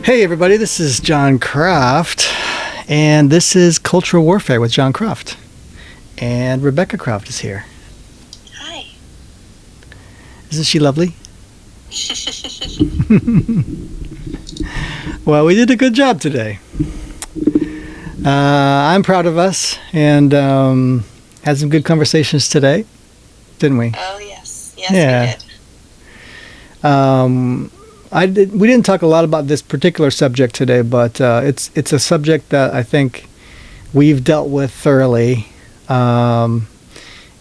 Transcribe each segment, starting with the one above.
Hey everybody, this is Jon Croft, and this is Cultural Warfare with Jon Croft. And Rebecca Croft is here. Hi. Isn't she lovely? Well, we did a good job today. I'm proud of us, and had some good conversations today, didn't we? Oh, yes. Yes, We did. We didn't talk a lot about this particular subject today, but it's a subject that I think we've dealt with thoroughly, and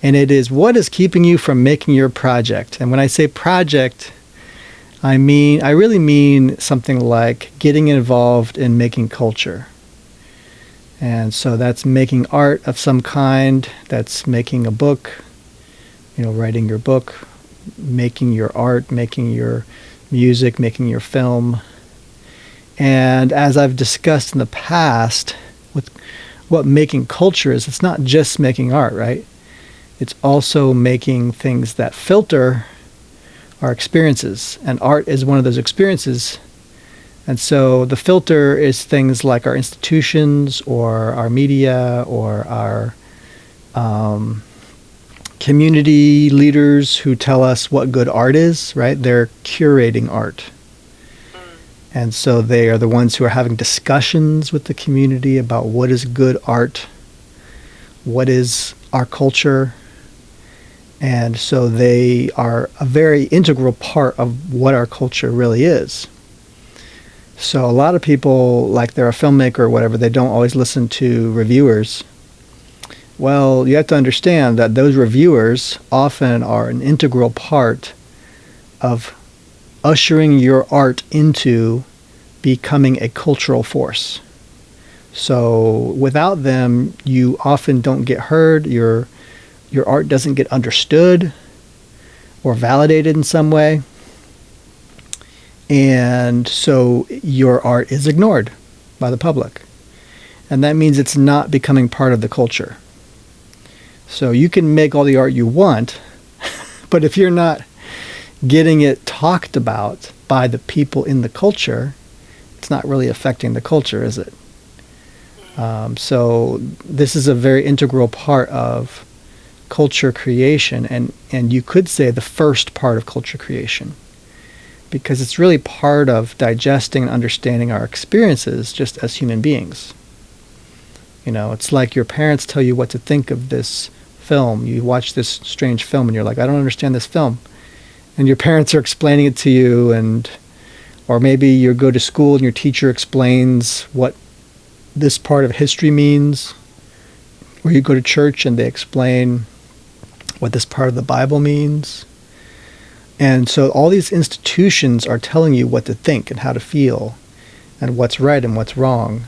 it is what is keeping you from making your project. And when I say project, I really mean something like getting involved in making culture. And so that's making art of some kind. That's making a book, writing your book, making your art, making your music, making your film. And as I've discussed in the past with what making culture is, it's not just making art, right? It's also making things that filter our experiences. And art is one of those experiences. And so the filter is things like our institutions or our media or our community leaders who tell us what good art is, right? They're curating art. And so they are the ones who are having discussions with the community about what is good art, what is our culture. And so they are a very integral part of what our culture really is. So a lot of people, like they're a filmmaker or whatever, they don't always listen to reviewers. Well, you have to understand that those reviewers often are an integral part of ushering your art into becoming a cultural force. So without them, you often don't get heard, your art doesn't get understood or validated in some way. And so your art is ignored by the public. And that means it's not becoming part of the culture. So you can make all the art you want, but if you're not getting it talked about by the people in the culture, it's not really affecting the culture, is it? So this is a very integral part of culture creation, and you could say the first part of culture creation, because it's really part of digesting and understanding our experiences just as human beings. It's like your parents tell you what to think of this film. You watch this strange film and you're like, I don't understand this film. And your parents are explaining it to you, or maybe you go to school and your teacher explains what this part of history means, or you go to church and they explain what this part of the Bible means. And so all these institutions are telling you what to think and how to feel and what's right and what's wrong.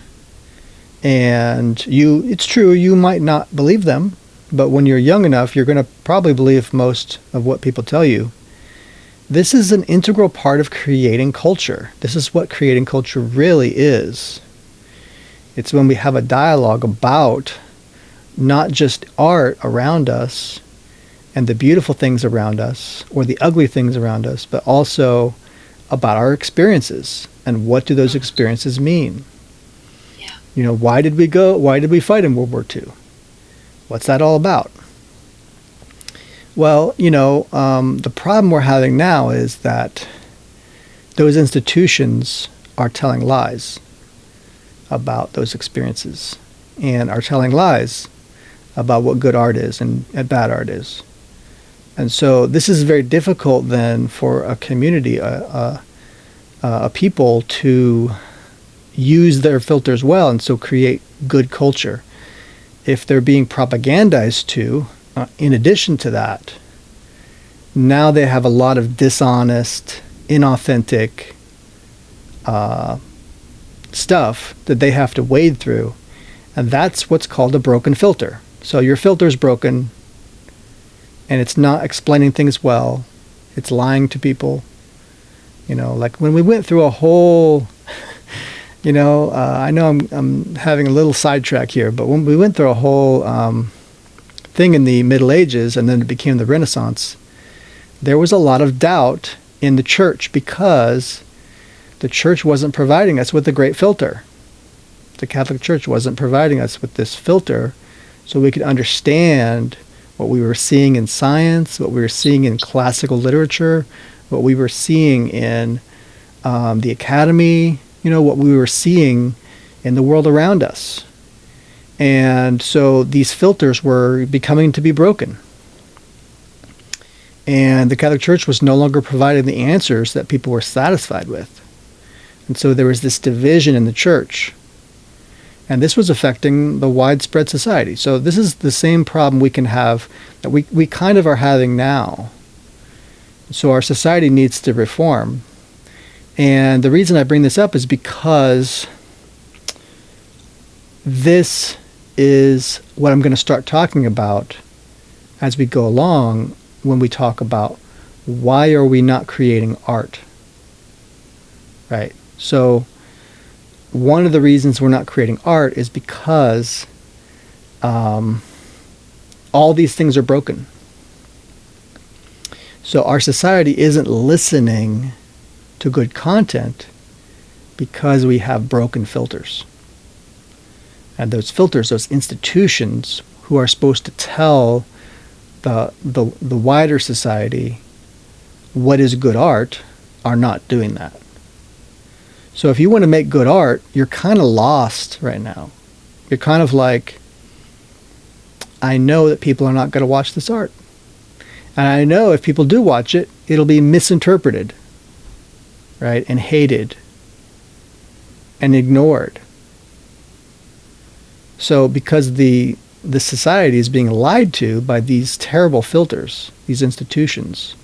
And it's true, you might not believe them, but when you're young enough, you're going to probably believe most of what people tell you. This is an integral part of creating culture. This is what creating culture really is. It's when we have a dialogue about not just art around us and the beautiful things around us or the ugly things around us, but also about our experiences and what do those experiences mean. Yeah. Why did we fight in World War II? What's that all about? Well, the problem we're having now is that those institutions are telling lies about those experiences and are telling lies about what good art is and bad art is. And so this is very difficult then for a community, a people to use their filters well and so create good culture. If they're being propagandized to, in addition to that, now they have a lot of dishonest, inauthentic stuff that they have to wade through. And that's what's called a broken filter. So your filter's broken, and it's not explaining things well. It's lying to people. Like when we went through a whole... I know I'm having a little sidetrack here, but when we went through a whole thing in the Middle Ages and then it became the Renaissance, there was a lot of doubt in the church because The church wasn't providing us with a great filter. The Catholic Church wasn't providing us with this filter so we could understand what we were seeing in science, what we were seeing in classical literature, what we were seeing in the academy, what we were seeing in the world around us. And so these filters were becoming to be broken. And the Catholic Church was no longer providing the answers that people were satisfied with. And so there was this division in the church. And this was affecting the widespread society. So this is the same problem we can have, that we kind of are having now. So our society needs to reform. And the reason I bring this up is because this is what I'm going to start talking about as we go along when we talk about why are we not creating art, right? So one of the reasons we're not creating art is because all these things are broken. So our society isn't listening to good content because we have broken filters. And those filters, those institutions who are supposed to tell the wider society what is good art are not doing that. So if you want to make good art, you're kind of lost right now. You're kind of like, I know that people are not going to watch this art. And I know if people do watch it, it'll be misinterpreted, right? And hated and ignored. So because the society is being lied to by these terrible filters, these institutions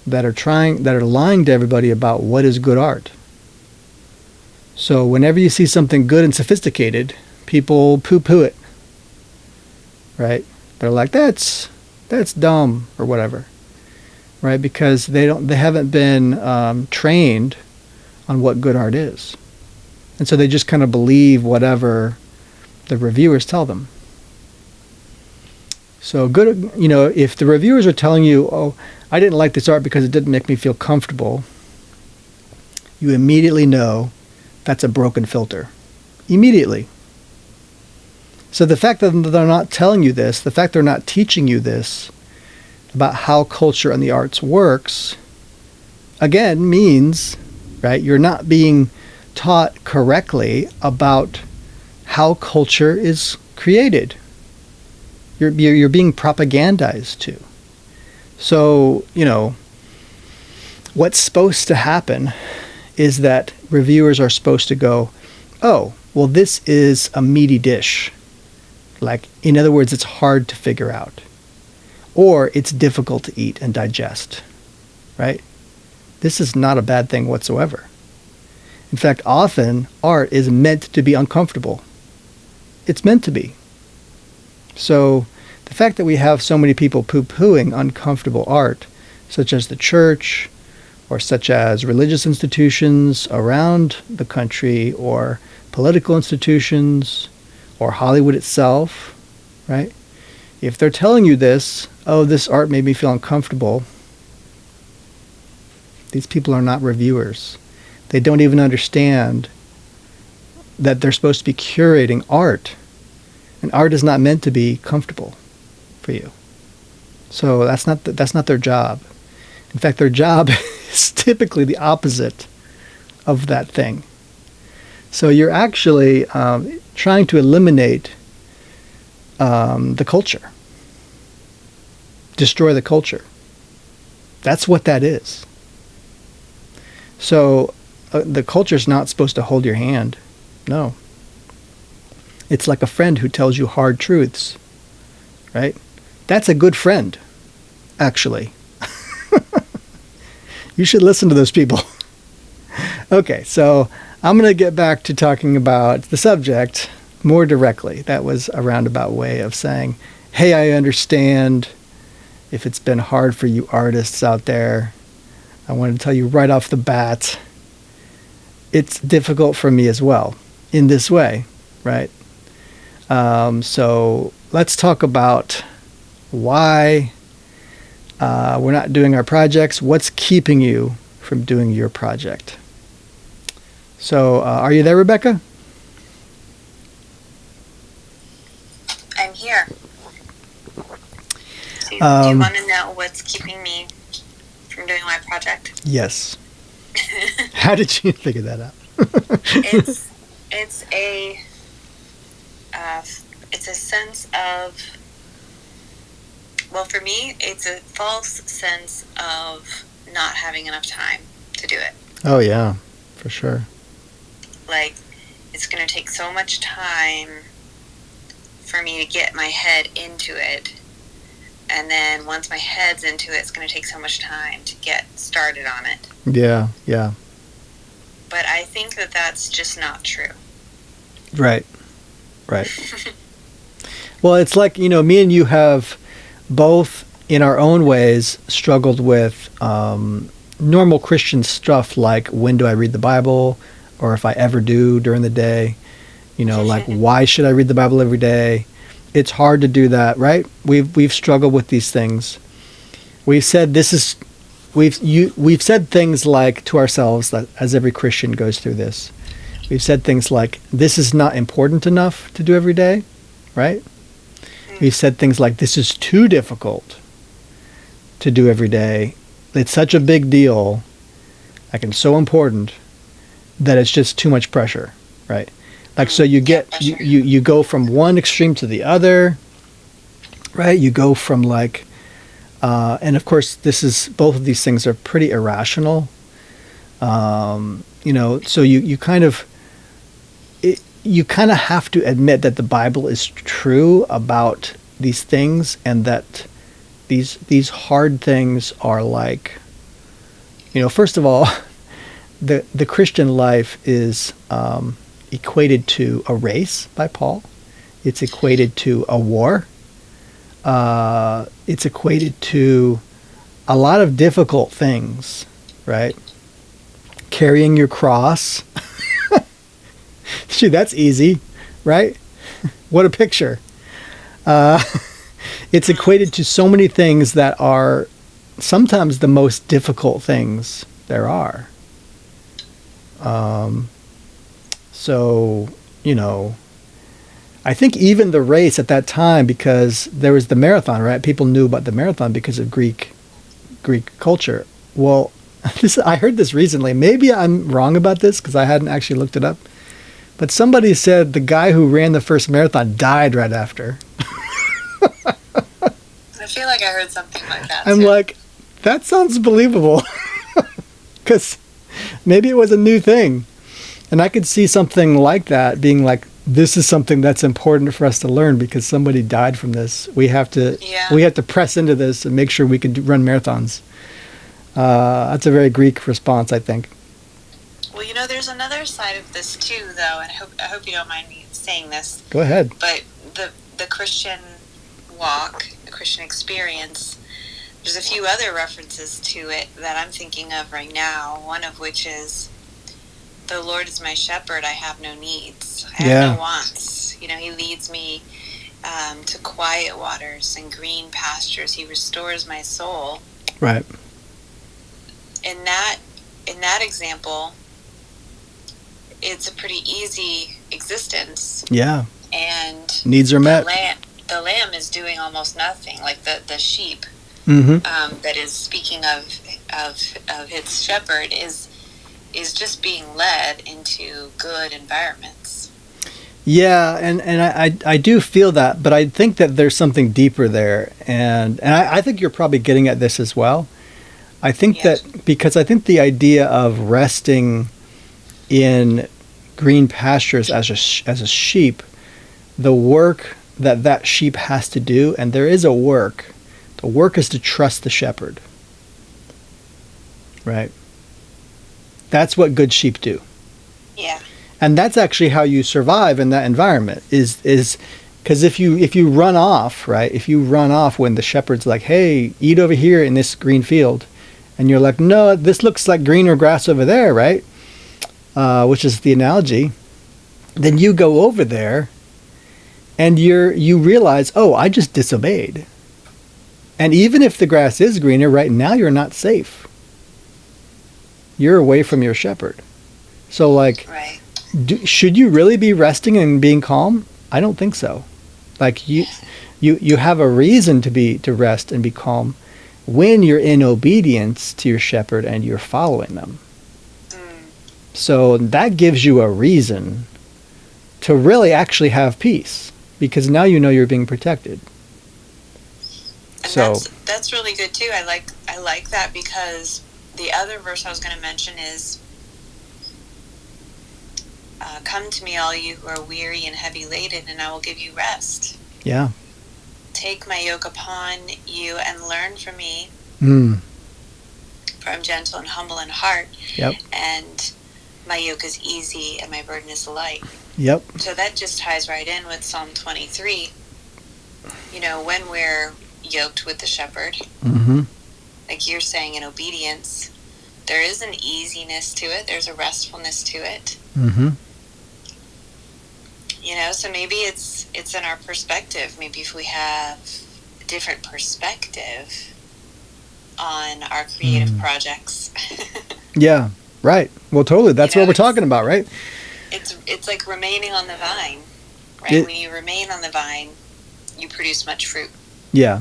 that are lying to everybody about what is good art. So whenever you see something good and sophisticated, people poo-poo it, right? They're like, that's dumb or whatever, right? Because they haven't been trained on what good art is, and so they just kind of believe whatever the reviewers tell them. So good, if the reviewers are telling you, oh, I didn't like this art because it didn't make me feel comfortable, you immediately know that's a broken filter. Immediately. So the fact that they're not telling you this, the fact they're not teaching you this about how culture and the arts works, again, means, right, you're not being taught correctly about how culture is created. You're being propagandized to. So, what's supposed to happen is that reviewers are supposed to go, oh, well, this is a meaty dish. Like, in other words, it's hard to figure out. Or it's difficult to eat and digest, right? This is not a bad thing whatsoever. In fact, often art is meant to be uncomfortable. It's meant to be. So the fact that we have so many people poo-pooing uncomfortable art, such as the church, or such as religious institutions around the country, or political institutions, or Hollywood itself, right? If they're telling you this, oh, this art made me feel uncomfortable, these people are not reviewers. They don't even understand that they're supposed to be curating art. And art is not meant to be comfortable for you. So that's not their job. In fact, their job is typically the opposite of that thing. So you're actually trying to eliminate the culture. Destroy the culture. That's what that is. So the culture's not supposed to hold your hand. No. It's like a friend who tells you hard truths, right? That's a good friend, actually. You should listen to those people. Okay, so I'm going to get back to talking about the subject more directly. That was a roundabout way of saying, hey, I understand if it's been hard for you artists out there. I wanted to tell you right off the bat, it's difficult for me as well in this way, right? So let's talk about why we're not doing our projects. What's keeping you from doing your project? So, are you there, Rebecca? I'm here. Do you want to know what's keeping me from doing my project? Yes. How did you figure that out? It's a sense of, well, for me, it's a false sense of not having enough time to do it. Oh yeah, for sure. Like, it's going to take so much time for me to get my head into it. And then once my head's into it, it's going to take so much time to get started on it. Yeah, yeah. But I think that that's just not true. Right. Well, it's like, me and you have both, in our own ways, struggled with normal Christian stuff like, when do I read the Bible? Or if I ever do during the day. Like, why should I read the Bible every day? It's hard to do that, right? We've struggled with these things. We've said we've said things like to ourselves, that as every Christian goes through this. We've said things like, this is not important enough to do every day, right? We've said things like, this is too difficult to do every day. It's such a big deal, like, and so important that it's just too much pressure, right? Like, so you go from one extreme to the other, right? You go from like, and of course, both of these things are pretty irrational. So you kind of have to admit that the Bible is true about these things, and that these hard things are like, first of all, the Christian life is equated to a race by Paul. It's equated to a war. It's equated to a lot of difficult things, right? Carrying your cross. Shoot, that's easy, right? What a picture. It's equated to so many things that are sometimes the most difficult things there are. So, I think even the race at that time, because there was the marathon, right? People knew about the marathon because of Greek culture. Well, I heard this recently. Maybe I'm wrong about this because I hadn't actually looked it up. But somebody said the guy who ran the first marathon died right after. I feel like I heard something like that. I'm like, that sounds believable. Because maybe it was a new thing. And I could see something like that being like, this is something that's important for us to learn because somebody died from this. We have to press into this and make sure we can run marathons. That's a very Greek response, I think. Well, there's another side of this too, though, and I hope you don't mind me saying this. Go ahead. But the Christian walk, the Christian experience, there's a few other references to it that I'm thinking of right now, one of which is, the Lord is my shepherd, I have no needs. I have no wants. He leads me to quiet waters and green pastures. He restores my soul. Right. In that example, it's a pretty easy existence. Yeah. And needs are met. The lamb is doing almost nothing. Like the sheep, that is speaking of its shepherd is just being led into good environments. Yeah, and I do feel that, but I think that there's something deeper there, and I think you're probably getting at this as well. I think that because I think the idea of resting in green pastures as a sheep, the work that sheep has to do, and there is a work. The work is to trust the shepherd. Right? That's what good sheep do. Yeah. And that's actually how you survive in that environment is because if you run off, right? If you run off when the shepherd's like, "Hey, eat over here in this green field." And you're like, "No, this looks like greener grass over there," right? Which is the analogy. Then you go over there and you realize, "Oh, I just disobeyed." And even if the grass is greener right now, you're not safe. You're away from your shepherd. So like, Right. should you really be resting and being calm? I don't think so. Like you have a reason to rest and be calm when you're in obedience to your shepherd and you're following them. So that gives you a reason to really actually have peace, because now you know you're being protected. And So that's really good too. I like that, because the other verse I was going to mention is, "Come to me, all you who are weary and heavy laden, and I will give you rest. yeah. Take my yoke upon you and learn from me, Mm. for I'm gentle and humble in heart, Yep. and my yoke is easy and my burden is light." Yep. So that just ties right in with Psalm 23. You know, when we're yoked with the shepherd, Mm-hmm. like you're saying, in obedience, there is an easiness to it. There's a restfulness to it. Mm-hmm. You know, so maybe it's in our perspective. Maybe if we have a different perspective on our creative projects. Yeah. Right. Well, totally. That's You know, what we're talking about, right? It's like remaining on the vine, right? When you remain on the vine, you produce much fruit. Yeah.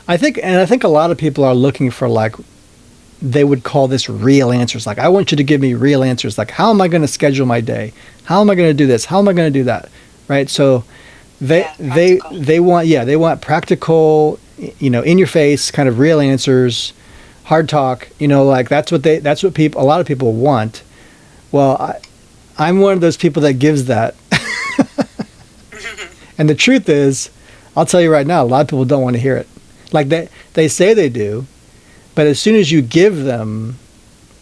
I think a lot of people are looking for, like, they would call this real answers. Like, I want you to give me real answers. Like, how am I going to schedule my day? How am I going to do this? How am I going to do that? Right? So they want practical, you know, in your face kind of real answers, hard talk, you know, like that's what a lot of people want. Well, I'm one of those people that gives that. And the truth is, I'll tell you right now, a lot of people don't want to hear it. Like they say they do, but as soon as you give them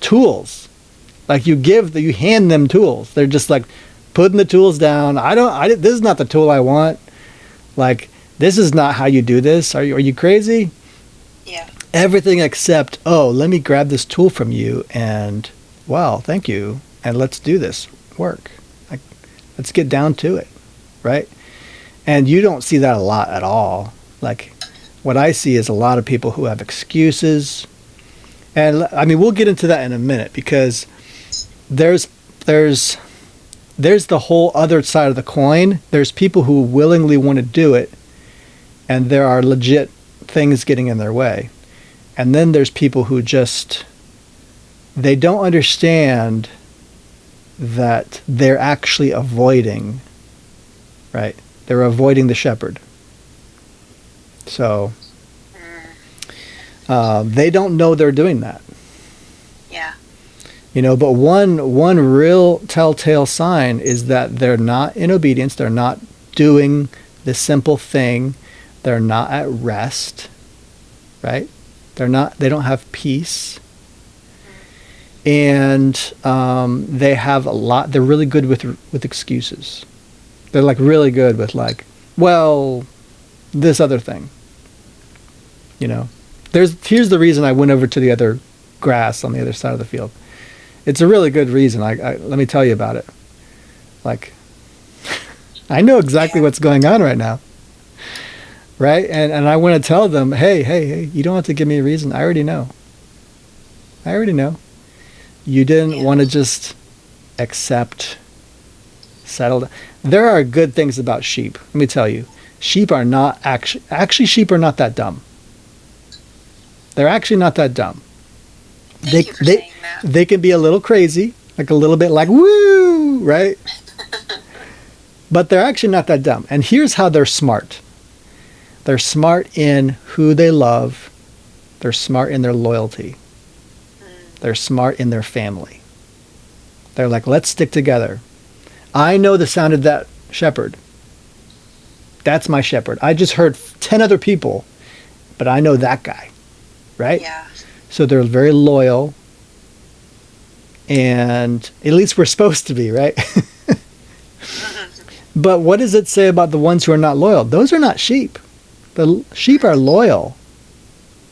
tools, like you hand them tools, they're just like putting the tools down. This is not the tool I want. Like, this is not how you do this. Are you crazy? Yeah. Everything except, oh, let me grab this tool from you and, wow, thank you. And let's do this work. Like, let's get down to it. Right? And you don't see that a lot at all. Like, what I see is a lot of people who have excuses. And I mean, we'll get into that in a minute, because there's the whole other side of the coin. There's people who willingly want to do it, and there are legit things getting in their way. And then there's people who they don't understand that they're actually avoiding, right? They're avoiding the shepherd. So they don't know they're doing that. Yeah. You know, but one real telltale sign is that they're not in obedience. They're not doing the simple thing. They're not at rest, right? They don't have peace. And they have they're really good with excuses. They're like really good with, like, well, this other thing. You know, here's the reason I went over to the other grass on the other side of the field. It's a really good reason. Let me tell you about it. Like, I know exactly what's going on right now. Right? And I want to tell them, hey, you don't have to give me a reason. I already know. You didn't want to just accept, settle down. There are good things about sheep. Let me tell you. Sheep are not sheep are not that dumb. They're actually not that dumb. Thank you for saying that. They can be a little crazy, like a little bit like, woo, right? But they're actually not that dumb. And here's how they're smart. They're smart in who they love. They're smart in their loyalty. They're smart in their family. They're like, let's stick together. I know the sound of that shepherd. That's my shepherd. I just heard 10 other people, but I know that guy, right? Yeah. So they're very loyal, and at least we're supposed to be, right? But what does it say about the ones who are not loyal? Those are not sheep. The sheep are loyal.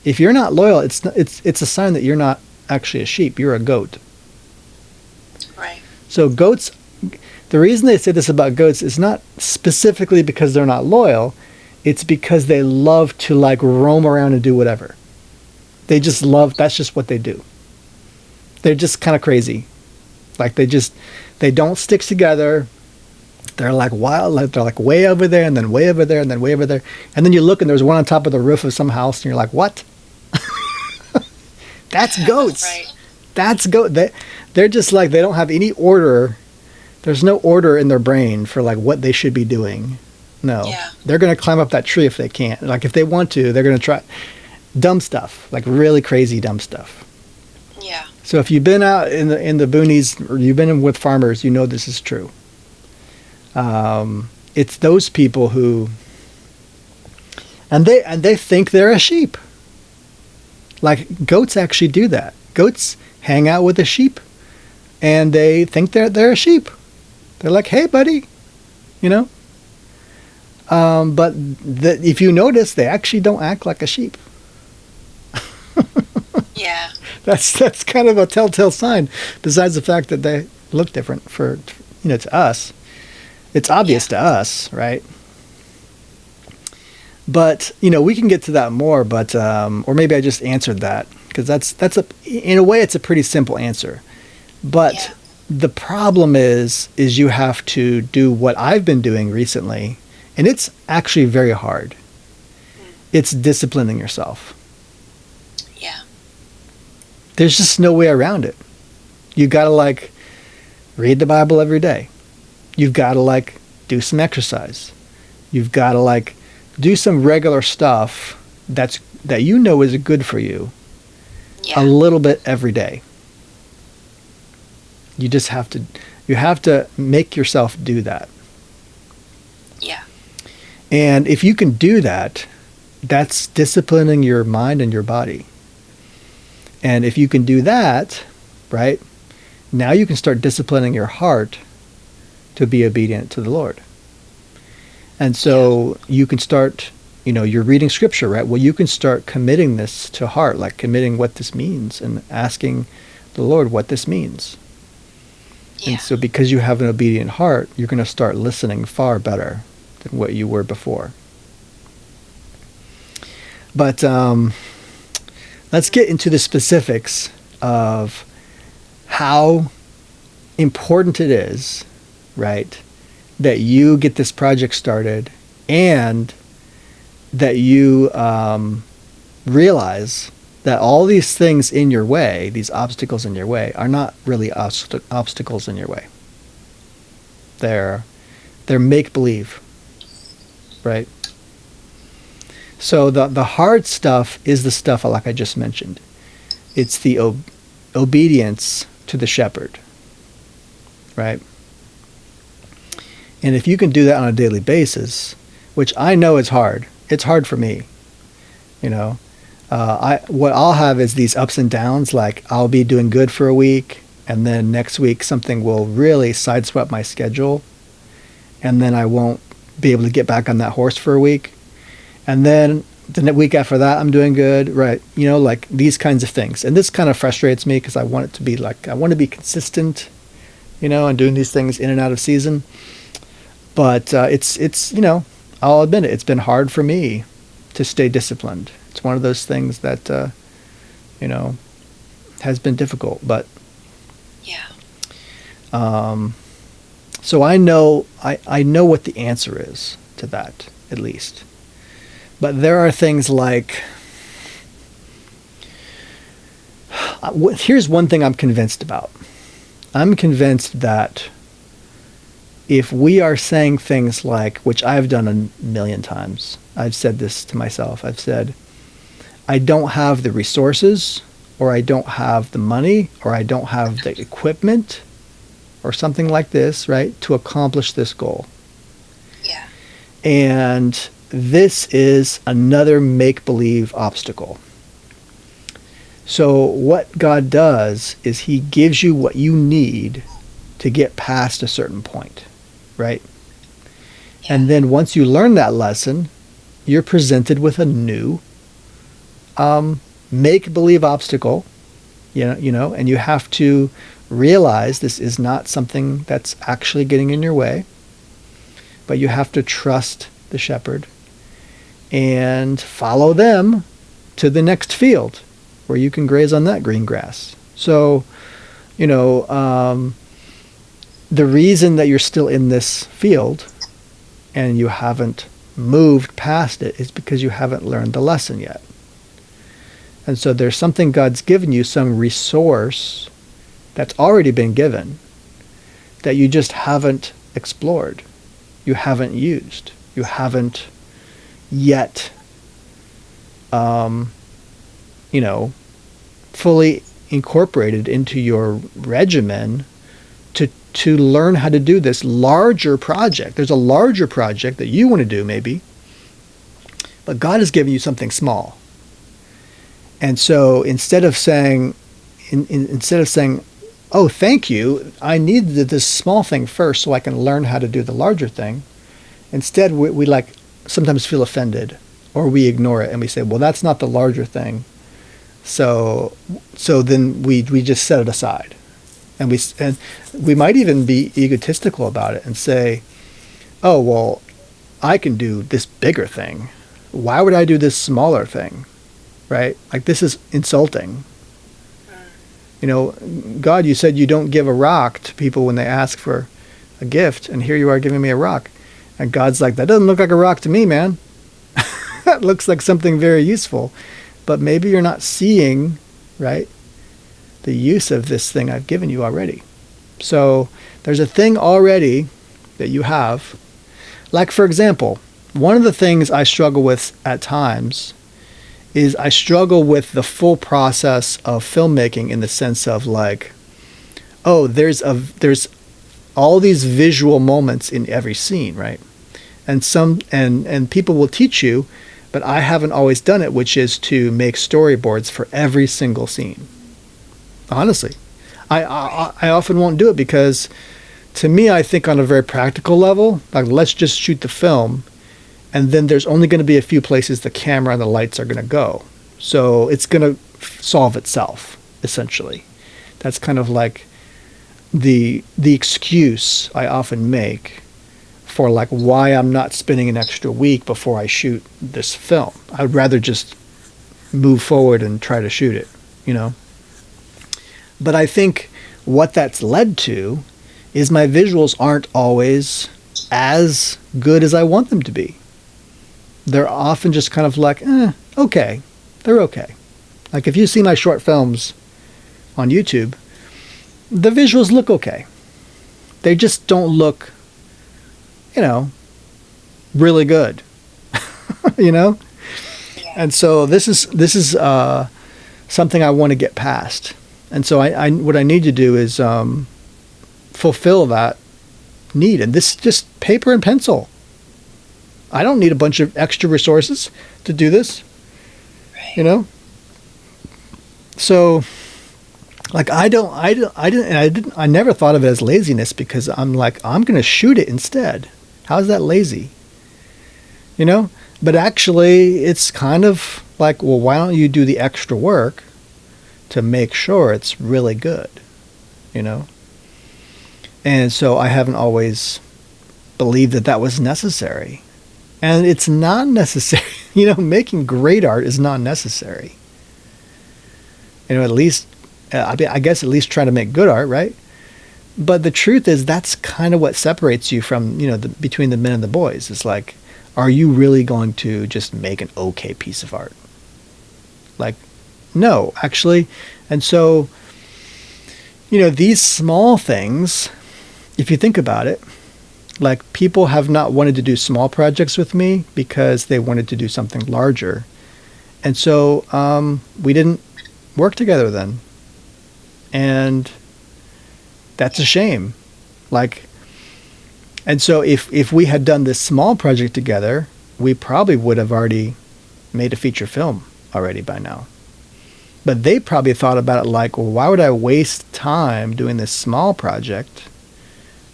If you're not loyal, it's a sign that you're not actually a sheep. You're a goat. Right. So goats, the reason they say this about goats is not specifically because they're not loyal. It's because they love to, like, roam around and do whatever. They just love, that's just what they do. They're just kind of crazy. Like they don't stick together. They're like wild, like they're like way over there and then way over there and then way over there. And then you look and there's one on top of the roof of some house and you're like, what? That's goats. Right. That's goat. They're just like, they don't have any order. There's no order in their brain for like what they should be doing. No. Yeah. They're going to climb up that tree if they can't. Like if they want to, they're going to try dumb stuff, like really crazy dumb stuff. Yeah. So if you've been out in the boonies or you've been with farmers, you know this is true. It's those people who, and they think they're a sheep. Like goats actually do that. Goats hang out with a sheep, and they think they're a sheep. They're like, hey, buddy, you know. But if you notice, they actually don't act like a sheep. Yeah. That's kind of a telltale sign. Besides the fact that they look different for to us. It's obvious to us, right? But we can get to that more. But or maybe I just answered that because that's in a way it's a pretty simple answer. But the problem is you have to do what I've been doing recently, and it's actually very hard. It's disciplining yourself. Yeah. There's just no way around it. You got to like read the Bible every day. You've got to like do some exercise. You've got to like do some regular stuff that is good for you a little bit every day. You just have to make yourself do that. Yeah. And if you can do that, that's disciplining your mind and your body. And if you can do that, right, now you can start disciplining your heart to be obedient to the Lord. And so you can start, you're reading scripture, right? Well, you can start committing this to heart, like committing what this means and asking the Lord what this means. Yeah. And so because you have an obedient heart, you're going to start listening far better than what you were before. But let's get into the specifics of how important it is, right, that you get this project started and that you realize that all these things in your way, these obstacles in your way, are not really obstacles in your way. They're make-believe, right? So the hard stuff is the stuff like I just mentioned. It's the obedience to the shepherd, right? And if you can do that on a daily basis, which I know is hard. It's hard for me, what I'll have is these ups and downs. Like I'll be doing good for a week, and then next week something will really sideswipe my schedule, and then I won't be able to get back on that horse for a week. And then the week after that, I'm doing good, right? Like these kinds of things. And this kind of frustrates me because I want it to be like, I want to be consistent, and doing these things in and out of season. But it's I'll admit it, it's been hard for me to stay disciplined. It's one of those things that, has been difficult. But yeah. So I know what the answer is to that, at least. But there are things like, here's one thing I'm convinced about. I'm convinced that if we are saying things like, which I've done a million times, I've said this to myself, I've said, I don't have the resources, or I don't have the money, or I don't have the equipment, or something like this, right, to accomplish this goal. Yeah. And this is another make-believe obstacle. So what God does is he gives you what you need to get past a certain point, right? Yeah. And then once you learn that lesson, you're presented with a new make-believe obstacle, and you have to realize this is not something that's actually getting in your way, but you have to trust the shepherd and follow them to the next field where you can graze on that green grass. So, the reason that you're still in this field and you haven't moved past it is because you haven't learned the lesson yet. And so there's something God's given you, some resource that's already been given that you just haven't explored, you haven't used, you haven't yet, fully incorporated into your regimen to learn how to do this larger project. There's a larger project that you want to do maybe, but God has given you something small. And so instead of saying, oh, thank you, I needed this small thing first so I can learn how to do the larger thing, instead we like sometimes feel offended, or we ignore it and we say, well, that's not the larger thing. So then we just set it aside. And we might even be egotistical about it and say, oh, well, I can do this bigger thing. Why would I do this smaller thing? Right? Like, this is insulting. God, you said you don't give a rock to people when they ask for a gift, and here you are giving me a rock. And God's like, that doesn't look like a rock to me, man. That looks like something very useful. But maybe you're not seeing, right, the use of this thing I've given you already. So there's a thing already that you have. Like, for example, one of the things I struggle with at times is I struggle with the full process of filmmaking, in the sense of like, oh, there's all these visual moments in every scene, right? And people will teach you, but I haven't always done it, which is to make storyboards for every single scene. Honestly, I often won't do it because, to me, I think on a very practical level, like, let's just shoot the film, and then there's only going to be a few places the camera and the lights are going to go. So it's going to solve itself, essentially. That's kind of like the excuse I often make for like why I'm not spending an extra week before I shoot this film. I would rather just move forward and try to shoot it, But I think what that's led to is my visuals aren't always as good as I want them to be. They're often just kind of like, okay. They're okay. Like, if you see my short films on YouTube, the visuals look okay. They just don't look, really good. Yeah. And so this is something I want to get past. And so I what I need to do is fulfill that need. And this is just paper and pencil. I don't need a bunch of extra resources to do this, Right. So, like, I never thought of it as laziness, because I'm like, I'm going to shoot it instead. How's that lazy? But actually, it's kind of like, well, why don't you do the extra work to make sure it's really good, And so I haven't always believed that was necessary. And it's not necessary. Making great art is not necessary. At least, I guess at least try to make good art, right? But the truth is, that's kind of what separates you from, between the men and the boys. It's like, are you really going to just make an okay piece of art? Like, no, actually. And so, these small things, if you think about it, like, people have not wanted to do small projects with me because they wanted to do something larger. And so we didn't work together then. And that's a shame. Like, and so if we had done this small project together, we probably would have already made a feature film already by now. But they probably thought about it like, well, why would I waste time doing this small project,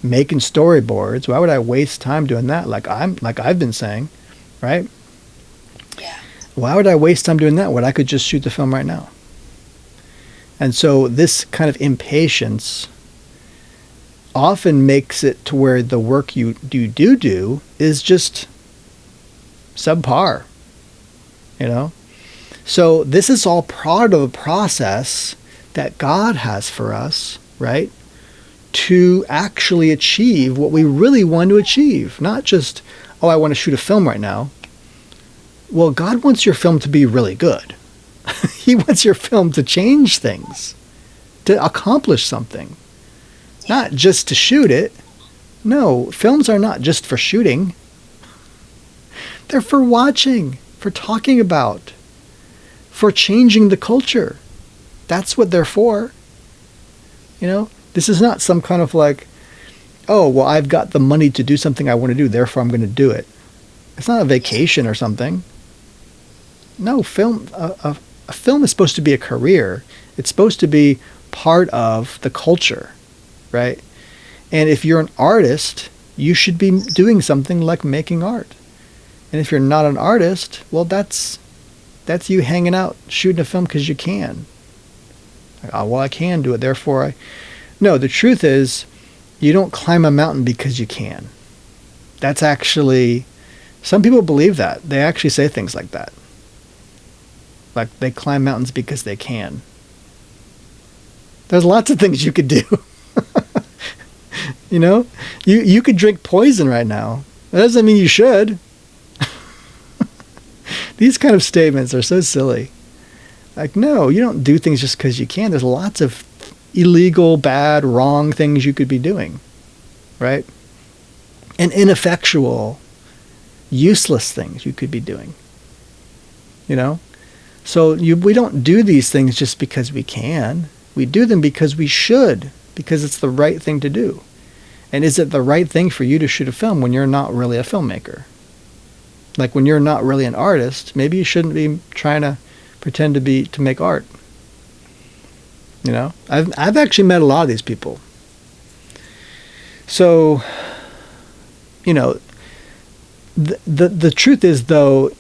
making storyboards? Why would I waste time doing that? Like I've been saying, right? Yeah. Why would I waste time doing that when I could just shoot the film right now? And so this kind of impatience often makes it to where the work you do is just subpar, So this is all part of a process that God has for us, right? to actually achieve what we really want to achieve. Not just, oh, I want to shoot a film right now. Well, God wants your film to be really good. He wants your film to change things, to accomplish something, not just to shoot it. No, films are not just for shooting. They're for watching, for talking about, for changing the culture. That's what they're for. You know, this is not some kind of like, oh, well, I've got the money to do something I want to do, therefore I'm going to do it. It's not a vacation or something. No, a film is supposed to be a career. It's supposed to be part of the culture, right? And if you're an artist, you should be doing something like making art. And if you're not an artist, well, that's you hanging out, shooting a film because you can. Like, oh, well, I can do it, therefore I... No, the truth is, you don't climb a mountain because you can. That's actually... Some people believe that. They actually say things like that. Like, they climb mountains because they can. There's lots of things you could do. You know? You could drink poison right now. That doesn't mean you should. These kind of statements are so silly. Like, no, you don't do things just because you can. There's lots of illegal, bad, wrong things you could be doing, right? And ineffectual, useless things you could be doing, you know? So we don't do these things just because we can. We do them because we should, because it's the right thing to do. And is it the right thing for you to shoot a film when you're not really a filmmaker? Like when you're not really an artist, maybe you shouldn't be trying to pretend to make art. You know, I've actually met a lot of these people. So, you know, the truth is though,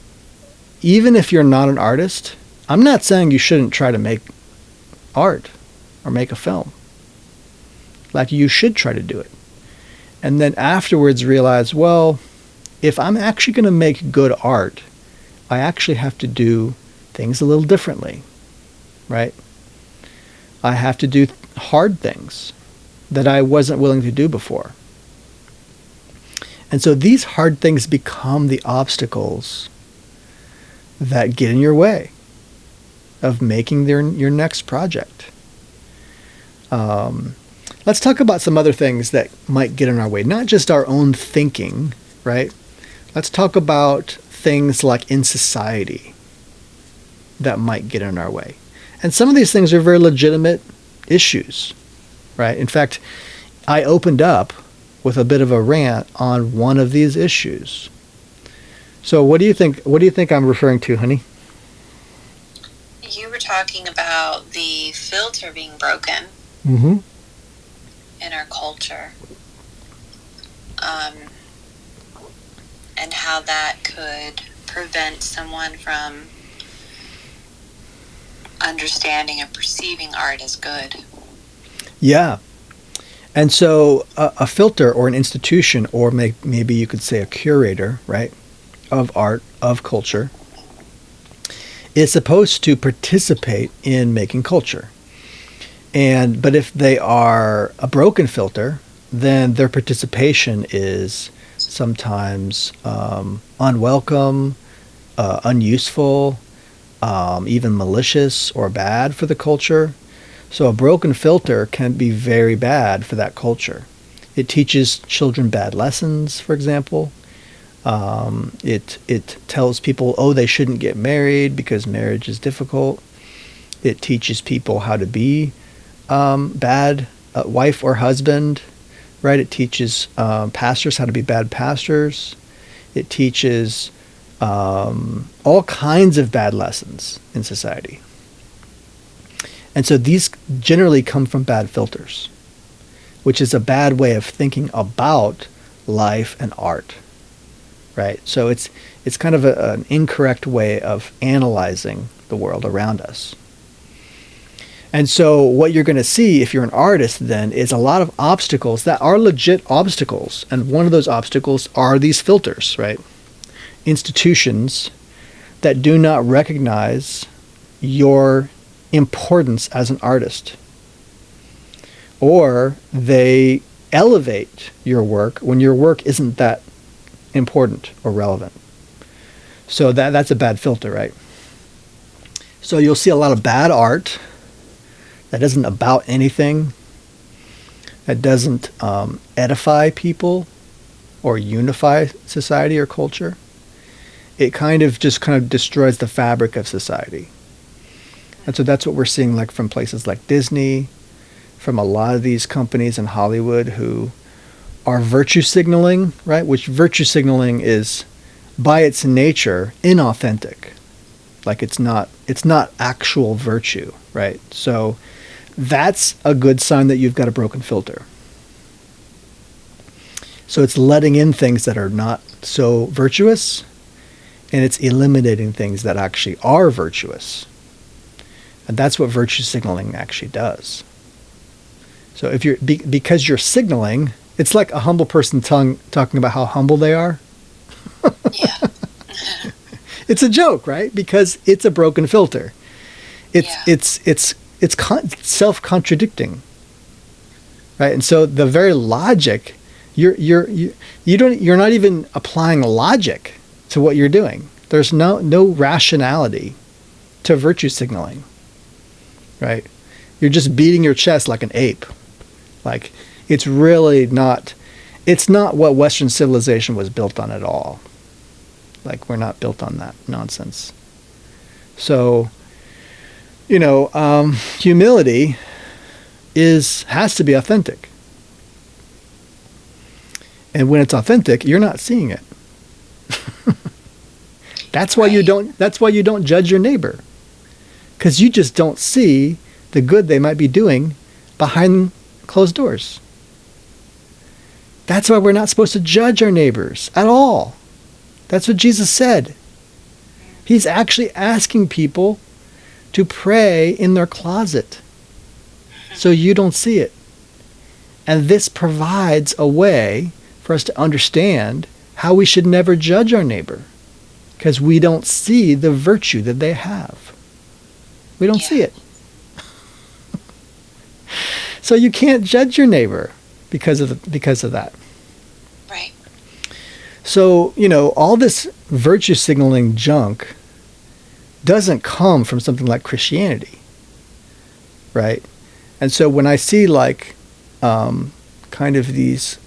even if you're not an artist, I'm not saying you shouldn't try to make art or make a film. Like you should try to do it. And then afterwards realize, well, if I'm actually going to make good art, I actually have to do things a little differently, right? I have to do hard things that I wasn't willing to do before. And so these hard things become the obstacles that get in your way of making your next project. Let's talk about some other things that might get in our way, not just our own thinking, right? Let's talk about things like in society that might get in our way. And some of these things are very legitimate issues, right? In fact, I opened up with a bit of a rant on one of these issues. So what do you think? What do you think I'm referring to, honey? You were talking about the filter being broken in our culture, and how that could prevent someone from understanding and perceiving art as good. Yeah. And so a filter or an institution, or maybe you could say a curator, right, of art, of culture, is supposed to participate in making culture. But if they are a broken filter, then their participation is sometimes unwelcome, unuseful, even malicious or bad for the culture. So a broken filter can be very bad for that culture. It teaches children bad lessons, for example. It tells people, oh, they shouldn't get married because marriage is difficult. It teaches people how to be bad wife or husband, right? It teaches pastors how to be bad pastors. It teaches all kinds of bad lessons in society. And so these generally come from bad filters, which is a bad way of thinking about life and art, right? So it's kind of an incorrect way of analyzing the world around us. And so what you're going to see if you're an artist then is a lot of obstacles that are legit obstacles. And one of those obstacles are these filters, right? Institutions that do not recognize your importance as an artist. or they elevate your work when your work isn't that important or relevant. So that's a bad filter, right? So you'll see a lot of bad art that isn't about anything, that doesn't edify people or unify society or culture. It kind of destroys the fabric of society. And so that's what we're seeing, like from places like Disney, from a lot of these companies in Hollywood who are virtue signaling, right? Which virtue signaling is by its nature inauthentic. Like it's not actual virtue, right? So that's a good sign that you've got a broken filter. So it's letting in things that are not so virtuous, and it's eliminating things that actually are virtuous. And that's what virtue signaling actually does. So if because you're signaling, it's like a humble person talking about how humble they are. Yeah. It's a joke, right? Because it's a broken filter. It's self-contradicting, right? And so the very logic, you're not even applying logic to what you're doing. There's no rationality to virtue signaling, right? You're just beating your chest like an ape. Like it's really not. It's not what Western civilization was built on at all. Like we're not built on that nonsense. So, humility has to be authentic. And when it's authentic, you're not seeing it. That's why you don't judge your neighbor. Because you just don't see the good they might be doing behind closed doors. That's why we're not supposed to judge our neighbors at all. That's what Jesus said. He's actually asking people to pray in their closet so you don't see it. And this provides a way for us to understand how we should never judge our neighbor, because we don't see the virtue that they have. We don't see it. So you can't judge your neighbor because of that. Right. So, all this virtue signaling junk doesn't come from something like Christianity, right? And so when I see kind of these,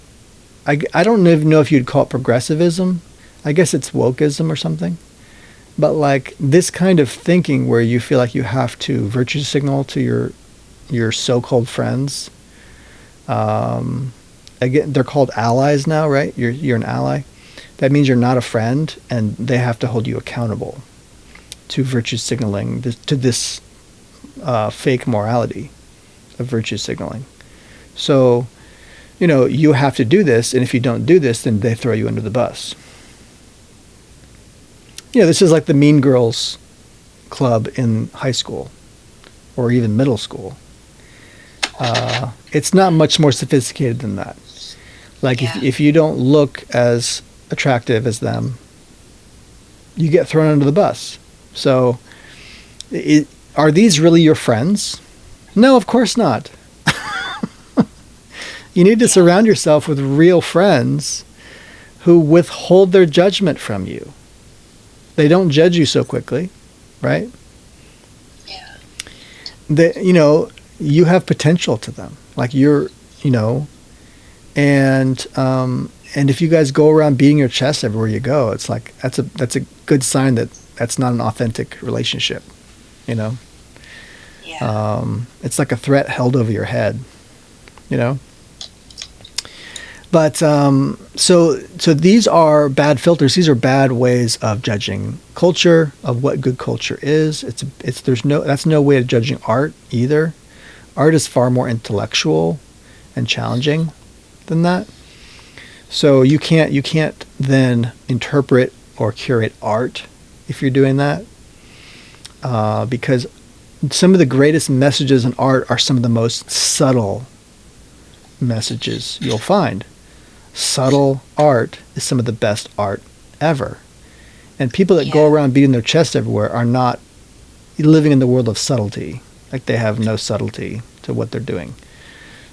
I don't even know if you'd call it progressivism. I guess it's wokeism or something. But like this kind of thinking where you feel like you have to virtue signal to your so-called friends. Again, they're called allies now, right? You're an ally. That means you're not a friend, and they have to hold you accountable to virtue signaling, to this fake morality of virtue signaling. So, you have to do this, and if you don't do this, then they throw you under the bus. This is like the Mean Girls club in high school or even middle school. It's not much more sophisticated than that. Like if you don't look as attractive as them, you get thrown under the bus. So are these really your friends? No, of course not. You need to surround yourself with real friends who withhold their judgment from you. They don't judge you so quickly, right? Yeah. You have potential to them. Like and if you guys go around beating your chest everywhere you go, it's like that's a good sign that that's not an authentic relationship, Yeah. It's like a threat held over your head, But so these are bad filters. These are bad ways of judging culture, of what good culture is. That's no way of judging art either. Art is far more intellectual and challenging than that. So you can't then interpret or curate art if you're doing that, because some of the greatest messages in art are some of the most subtle messages you'll find. Subtle art is some of the best art ever. And people that go around beating their chest everywhere are not living in the world of subtlety. Like they have no subtlety to what they're doing.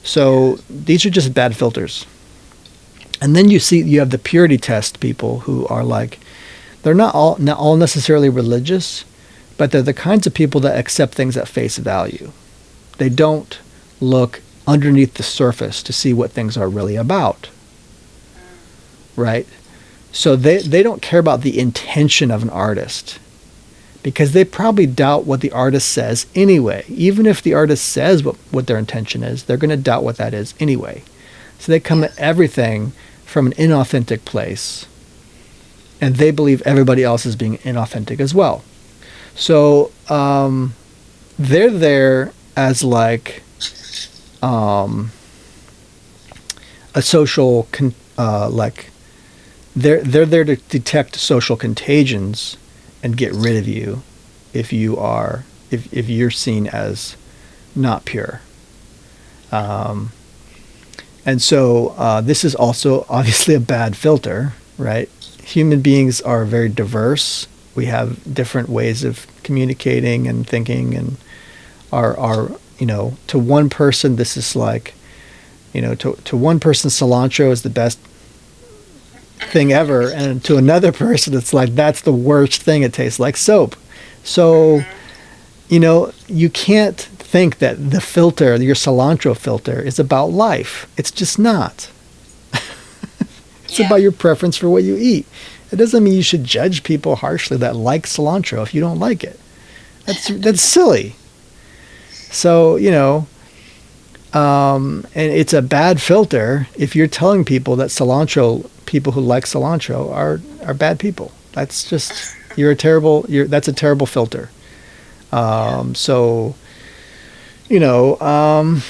So these are just bad filters. And then you have the purity test people who are like, they're not all necessarily religious, but they're the kinds of people that accept things at face value. They don't look underneath the surface to see what things are really about, right? So they don't care about the intention of an artist, because they probably doubt what the artist says anyway. Even if the artist says what their intention is, they're going to doubt what that is anyway. So they come at everything from an inauthentic place, and they believe everybody else is being inauthentic as well. So they're there as like a social they're there to detect social contagions and get rid of you if you're seen as not pure. And so this is also obviously a bad filter, right? Human beings are very diverse. We have different ways of communicating and thinking, and are to one person this is like, to one person cilantro is the best thing ever, and to another person it's like that's the worst thing, it tastes like soap. So you can't think that the filter, your cilantro filter, is about life. It's just not. It's about your preference for what you eat. It doesn't mean you should judge people harshly that like cilantro if you don't like it. That's silly. So and it's a bad filter if you're telling people that people who like cilantro are bad people. That's just that's a terrible filter. So because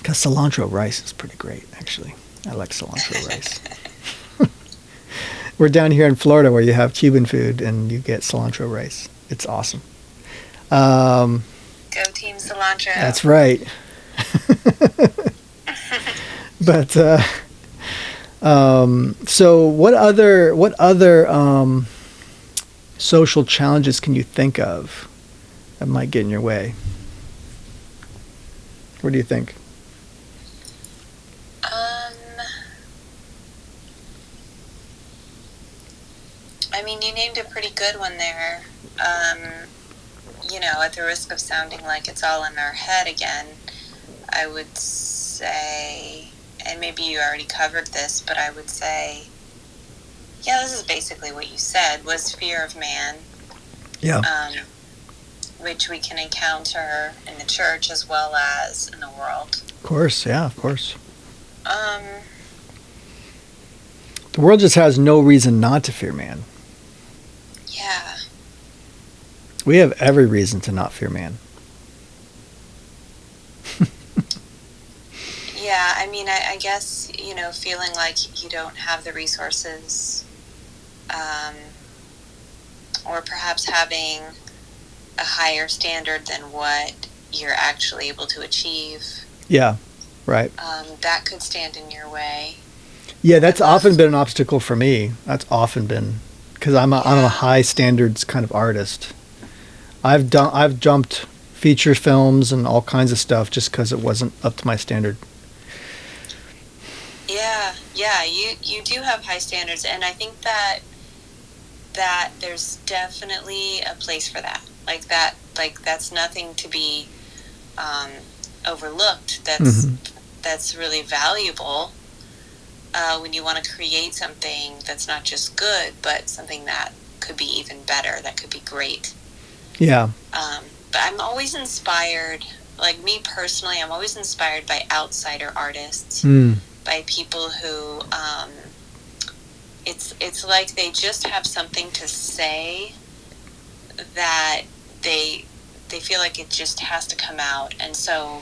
cilantro rice is pretty great, actually. I like cilantro rice. We're down here in Florida where you have Cuban food and you get cilantro rice. It's awesome. Go Team Cilantro. That's right. But so what other social challenges can you think of that might get in your way? What do you think? I mean, you named a pretty good one there. At the risk of sounding like it's all in our head again, I would say, and maybe you already covered this, but I would say, this is basically what you said, was fear of man. Yeah. Which we can encounter in the church as well as in the world. Of course, yeah, of course. The world just has no reason not to fear man. Yeah. We have every reason to not fear man. Yeah, I mean, I guess, feeling like you don't have the resources, or perhaps having a higher standard than what you're actually able to achieve. Yeah, right. That could stand in your way. Yeah, that's often been an obstacle for me. That's often been, because I'm a high standards kind of artist. I've jumped feature films and all kinds of stuff just because it wasn't up to my standard. Yeah, you do have high standards, and I think that there's definitely a place for that. That's nothing to be overlooked. That's really valuable when you want to create something that's not just good, but something that could be even better, that could be great. Yeah. But I'm always inspired, like me personally, I'm always inspired by outsider artists, by people who, it's like they just have something to say that they feel like it just has to come out, and so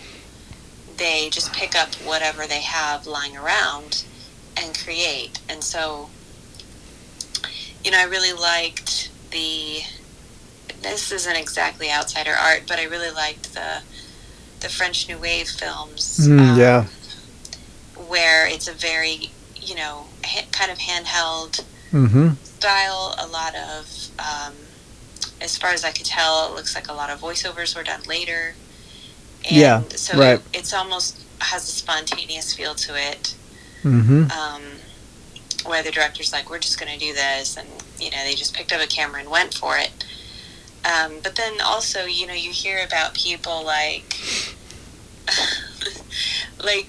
they just pick up whatever they have lying around and create. And so, I really liked this isn't exactly outsider art, but I really liked the French New Wave films. Where it's a very, kind of handheld style. A lot of, as far as I could tell, it looks like a lot of voiceovers were done later. Yeah. And so Right. it's almost has a spontaneous feel to it. Mm-hmm. Where the director's like, we're just going to do this. And, they just picked up a camera and went for it. But then also, you hear about people like, like,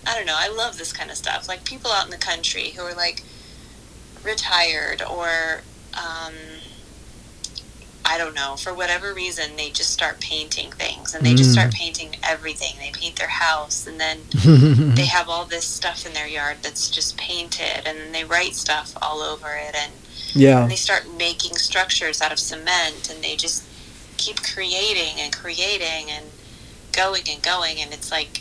I don't know, I love this kind of stuff. Like people out in the country who are like retired or, I don't know, for whatever reason, they just start painting things and they just start painting everything. They paint their house and then they have all this stuff in their yard that's just painted and then they write stuff all over it and they start making structures out of cement and they just keep creating and going and it's like,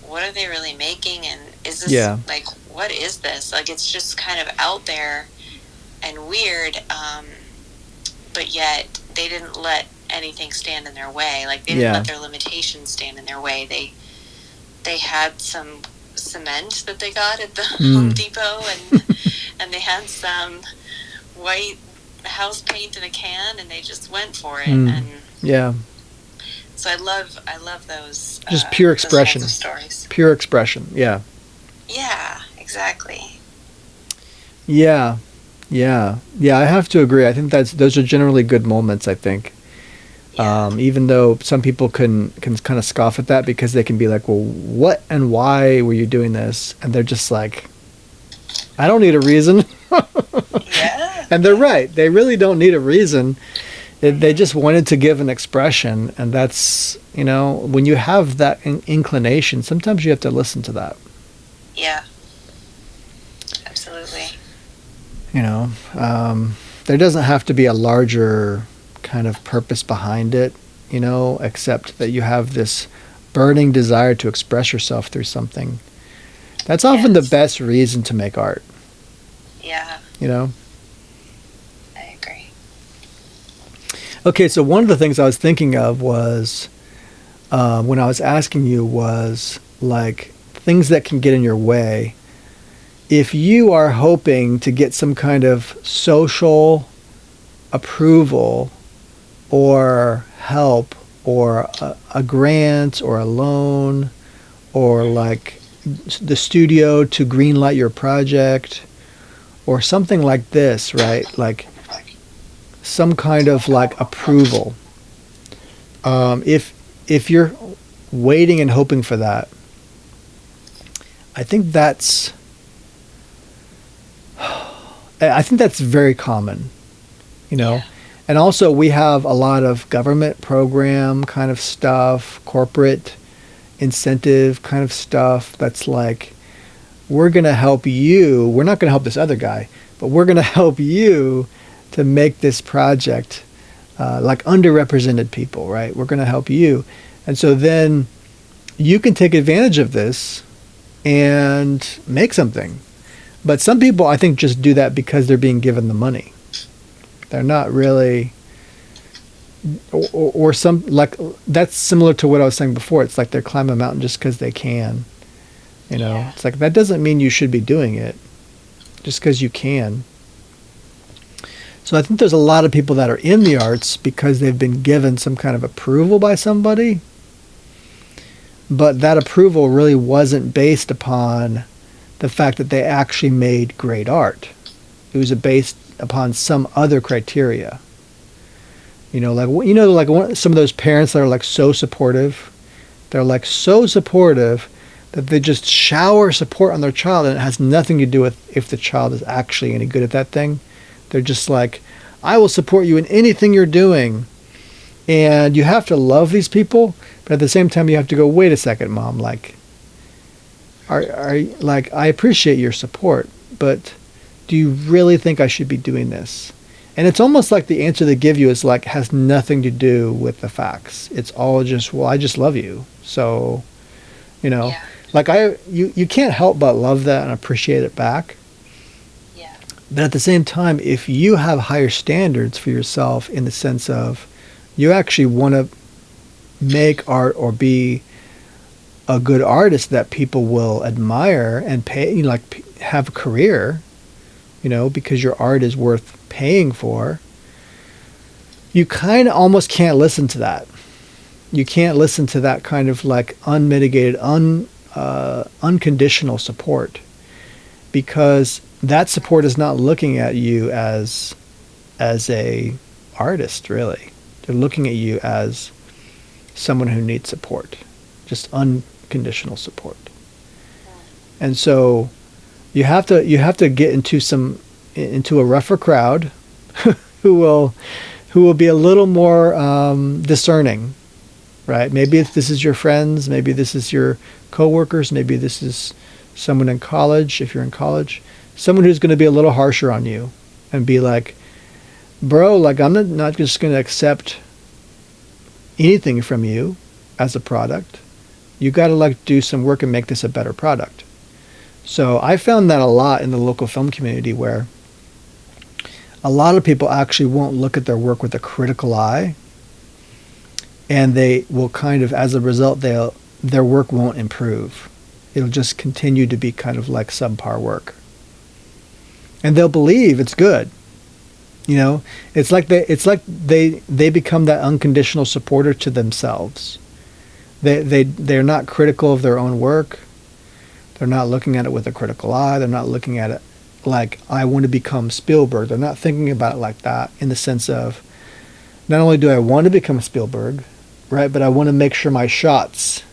what are they really making and is this like, what is this? Like it's just kind of out there and weird, but yet they didn't let anything stand in their way. Like they didn't let their limitations stand in their way. They had some cement that they got at the Home Depot and they had some white house paint in a can and they just went for it and so I love those just pure expression those stories. Pure expression. Yeah exactly. I have to agree. I think those are generally good moments, I think. Even though some people can kind of scoff at that because they can be like, well, what and why were you doing this? And they're just like, I don't need a reason. And they're right. They really don't need a reason. They just wanted to give an expression. And that's, when you have that inclination, sometimes you have to listen to that. Yeah, absolutely. There doesn't have to be a larger kind of purpose behind it, except that you have this burning desire to express yourself through something. That's often the best reason to make art. Yeah. I agree. Okay, so one of the things I was thinking of was, when I was asking you was, like, things that can get in your way. If you are hoping to get some kind of social approval or help or a grant or a loan or like the studio to greenlight your project or something like this, right? Like some kind of like approval. If you're waiting and hoping for that, I think that's very common, Yeah. And also we have a lot of government program kind of stuff, corporate incentive kind of stuff that's like, we're going to help you. We're not going to help this other guy, but we're going to help you to make this project like underrepresented people, right? We're going to help you. And so then you can take advantage of this and make something. But some people, I think, just do that because they're being given the money. They're not really, or some, like, that's similar to what I was saying before. It's like they're climbing a mountain just because they can. Yeah. It's like, that doesn't mean you should be doing it just because you can. So I think there's a lot of people that are in the arts because they've been given some kind of approval by somebody. But that approval really wasn't based upon the fact that they actually made great art. It was based upon some other criteria. Like some of those parents that are like so supportive. They're like so supportive that they just shower support on their child, and it has nothing to do with if the child is actually any good at that thing. They're just like, I will support you in anything you're doing. And you have to love these people, but at the same time you have to go, wait a second, Mom, like, I appreciate your support, but do you really think I should be doing this? And it's almost like the answer they give you is like, has nothing to do with the facts. It's all just, well, I just love you. So, Yeah. like you can't help but love that and appreciate it back. Yeah. But at the same time, if you have higher standards for yourself in the sense of you actually want to make art or be a good artist that people will admire and pay, have a career, because your art is worth paying for, you kind of almost can't listen to that. You can't listen to that kind of like unmitigated, unconditional support, because that support is not looking at you as a artist, really. They're looking at you as someone who needs support, just unconditional support. And so you have to get into a rougher crowd who will be a little more discerning, right? Maybe if this is your friends, maybe this is your coworkers, maybe this is someone in college, if you're in college, someone who's going to be a little harsher on you and be like, bro, like I'm not just going to accept anything from you as a product. You got to like do some work and make this a better product. So I found that a lot in the local film community, where a lot of people actually won't look at their work with a critical eye, and they will kind of, as a result, their work won't improve. It'll just continue to be kind of like subpar work. And they'll believe it's good. You know, it's like they become that unconditional supporter to themselves. They're not critical of their own work. They're not looking at it with a critical eye. They're not looking at it like, I want to become Spielberg. They're not thinking about it like that, in the sense of, not only do I want to become Spielberg, right, but I want to make sure my shots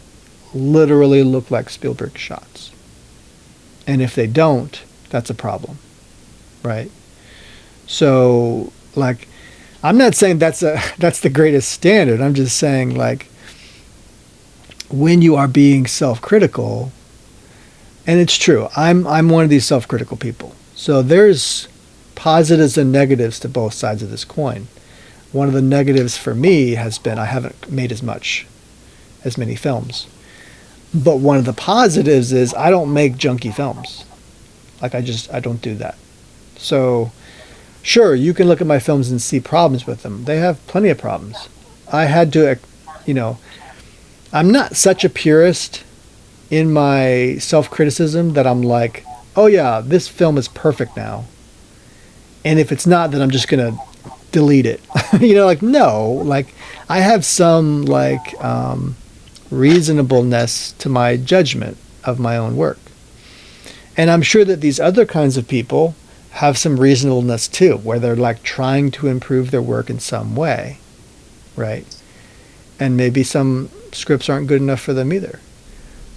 literally look like Spielberg shots. And if they don't, that's a problem, right? So, like, I'm not saying that's the greatest standard. I'm just saying, like, when you are being self-critical, and it's true, I'm one of these self-critical people. So there's positives and negatives to both sides of this coin. One of the negatives for me has been I haven't made as many films. But one of the positives is I don't make junky films. Like, I don't do that. So, sure, you can look at my films and see problems with them. They have plenty of problems. I had to, I'm not such a purist in my self-criticism that I'm like, oh yeah, this film is perfect now. And if it's not, then I'm just going to delete it. No, like, I have some like reasonableness to my judgment of my own work. And I'm sure that these other kinds of people have some reasonableness too, where they're like trying to improve their work in some way, right? And maybe some scripts aren't good enough for them either.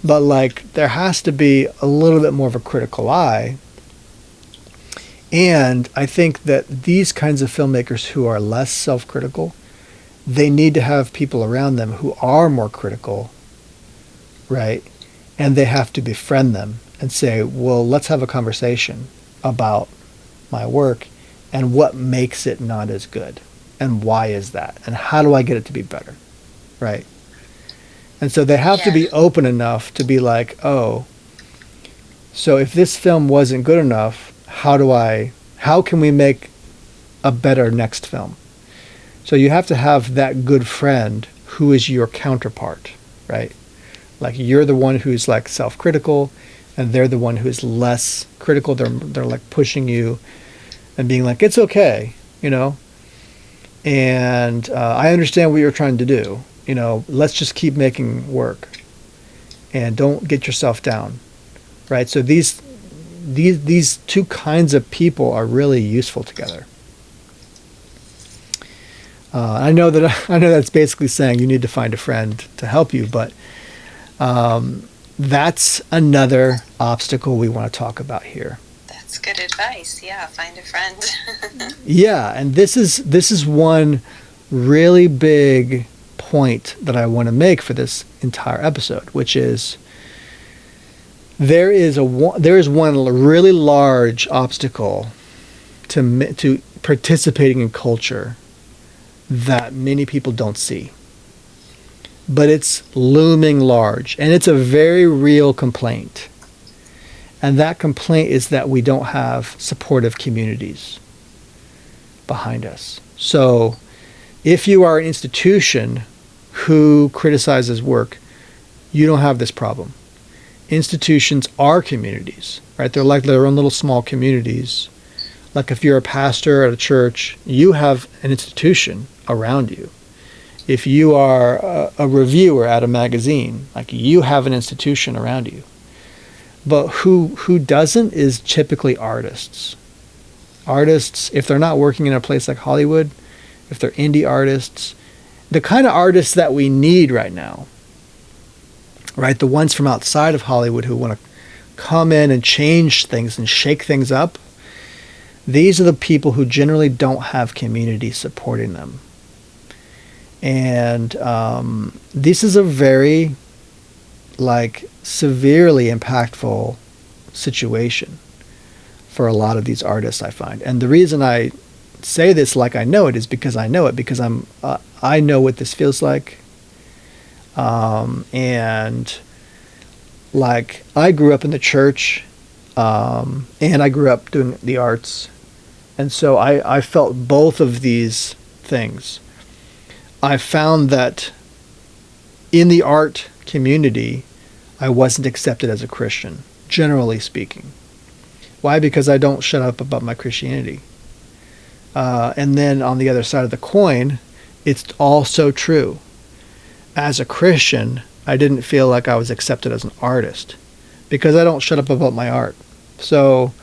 But like, there has to be a little bit more of a critical eye. And I think that these kinds of filmmakers who are less self-critical, they need to have people around them who are more critical, right? And they have to befriend them and say, well, let's have a conversation about my work and what makes it not as good. And why is that? And how do I get it to be better, right? And so they have to be open enough to be like, oh, so if this film wasn't good enough, how can we make a better next film? So you have to have that good friend who is your counterpart, right? Like, you're the one who's like self-critical, and they're the one who is less critical. They're like pushing you and being like, it's okay, and I understand what you're trying to do. Let's just keep making work, and don't get yourself down, right? So these two kinds of people are really useful together. I know that's basically saying you need to find a friend to help you, but that's another obstacle we want to talk about here. That's good advice. Yeah, find a friend. Yeah, and this is one really big point that I want to make for this entire episode, which is there is one really large obstacle to participating in culture that many people don't see. But it's looming large, and it's a very real complaint. And that complaint is that we don't have supportive communities behind us. So if you are an institution who criticizes work, you don't have this problem. Institutions are communities, right? They're like their own little small communities. Like if you're a pastor at a church, you have an institution around you. If you are a reviewer at a magazine, like, you have an institution around you. But who doesn't is typically artists. Artists, if they're not working in a place like Hollywood, if they're indie artists, the kind of artists that we need right now, right? The ones from outside of Hollywood who want to come in and change things and shake things up. These are the people who generally don't have community supporting them. And this is a very, severely impactful situation for a lot of these artists, I find. And the reason I say this like I know it is because I know it, because I know what this feels like. And I grew up in the church, and I grew up doing the arts. And so I felt both of these things. I found that in the art community, I wasn't accepted as a Christian, generally speaking. Why? Because I don't shut up about my Christianity. And then on the other side of the coin, it's also true. As a Christian, I didn't feel like I was accepted as an artist because I don't shut up about my art. So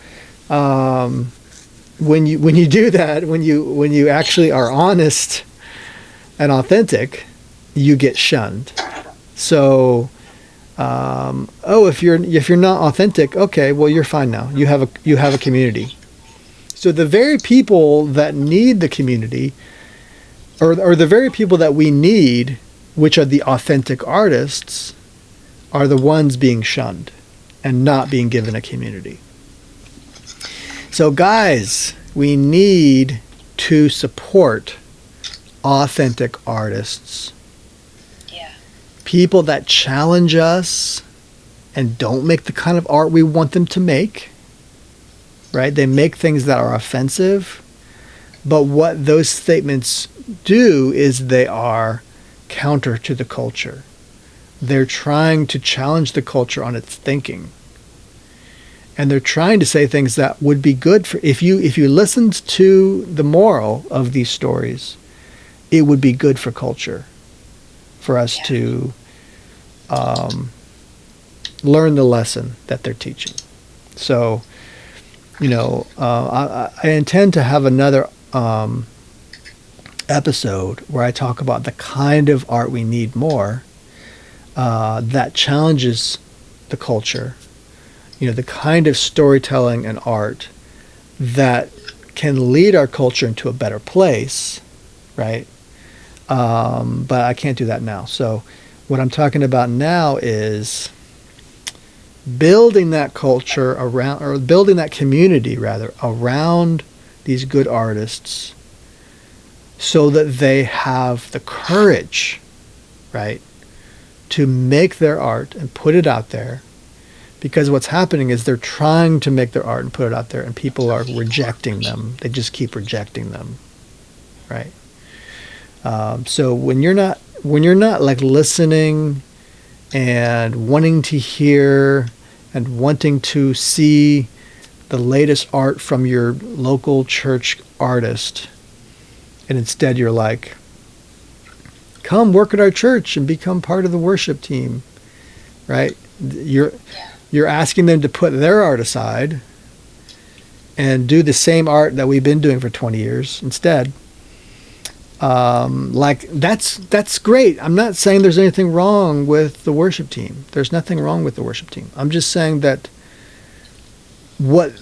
when you do that, when you actually are honest and authentic, you get shunned. So if you're not authentic, okay, well, you're fine now. You have a community. So the very people that need the community, or the very people that we need, which are the authentic artists, are the ones being shunned and not being given a community. So guys, we need to support authentic artists. Yeah. People that challenge us and don't make the kind of art we want them to make. Right? They make things that are offensive, but what those statements do is they are counter to the culture. They're trying to challenge the culture on its thinking. And they're trying to say things that would be good for, if you listened to the moral of these stories, it would be good for culture, for us to learn the lesson that they're teaching. So, I intend to have another episode where I talk about the kind of art we need more that challenges the culture. The kind of storytelling and art that can lead our culture into a better place, right? But I can't do that now. So what I'm talking about now is building that culture around, or building that community rather, around these good artists so that they have the courage, right, to make their art and put it out there. Because what's happening is they're trying to make their art and put it out there, and people are rejecting them. They just keep rejecting them, right? So when you're not listening and wanting to hear and wanting to see the latest art from your local church artist, and instead you're like, come work at our church and become part of the worship team, right? You're asking them to put their art aside and do the same art that we've been doing for 20 years instead. That's great. I'm not saying there's anything wrong with the worship team. There's nothing wrong with the worship team. I'm just saying that what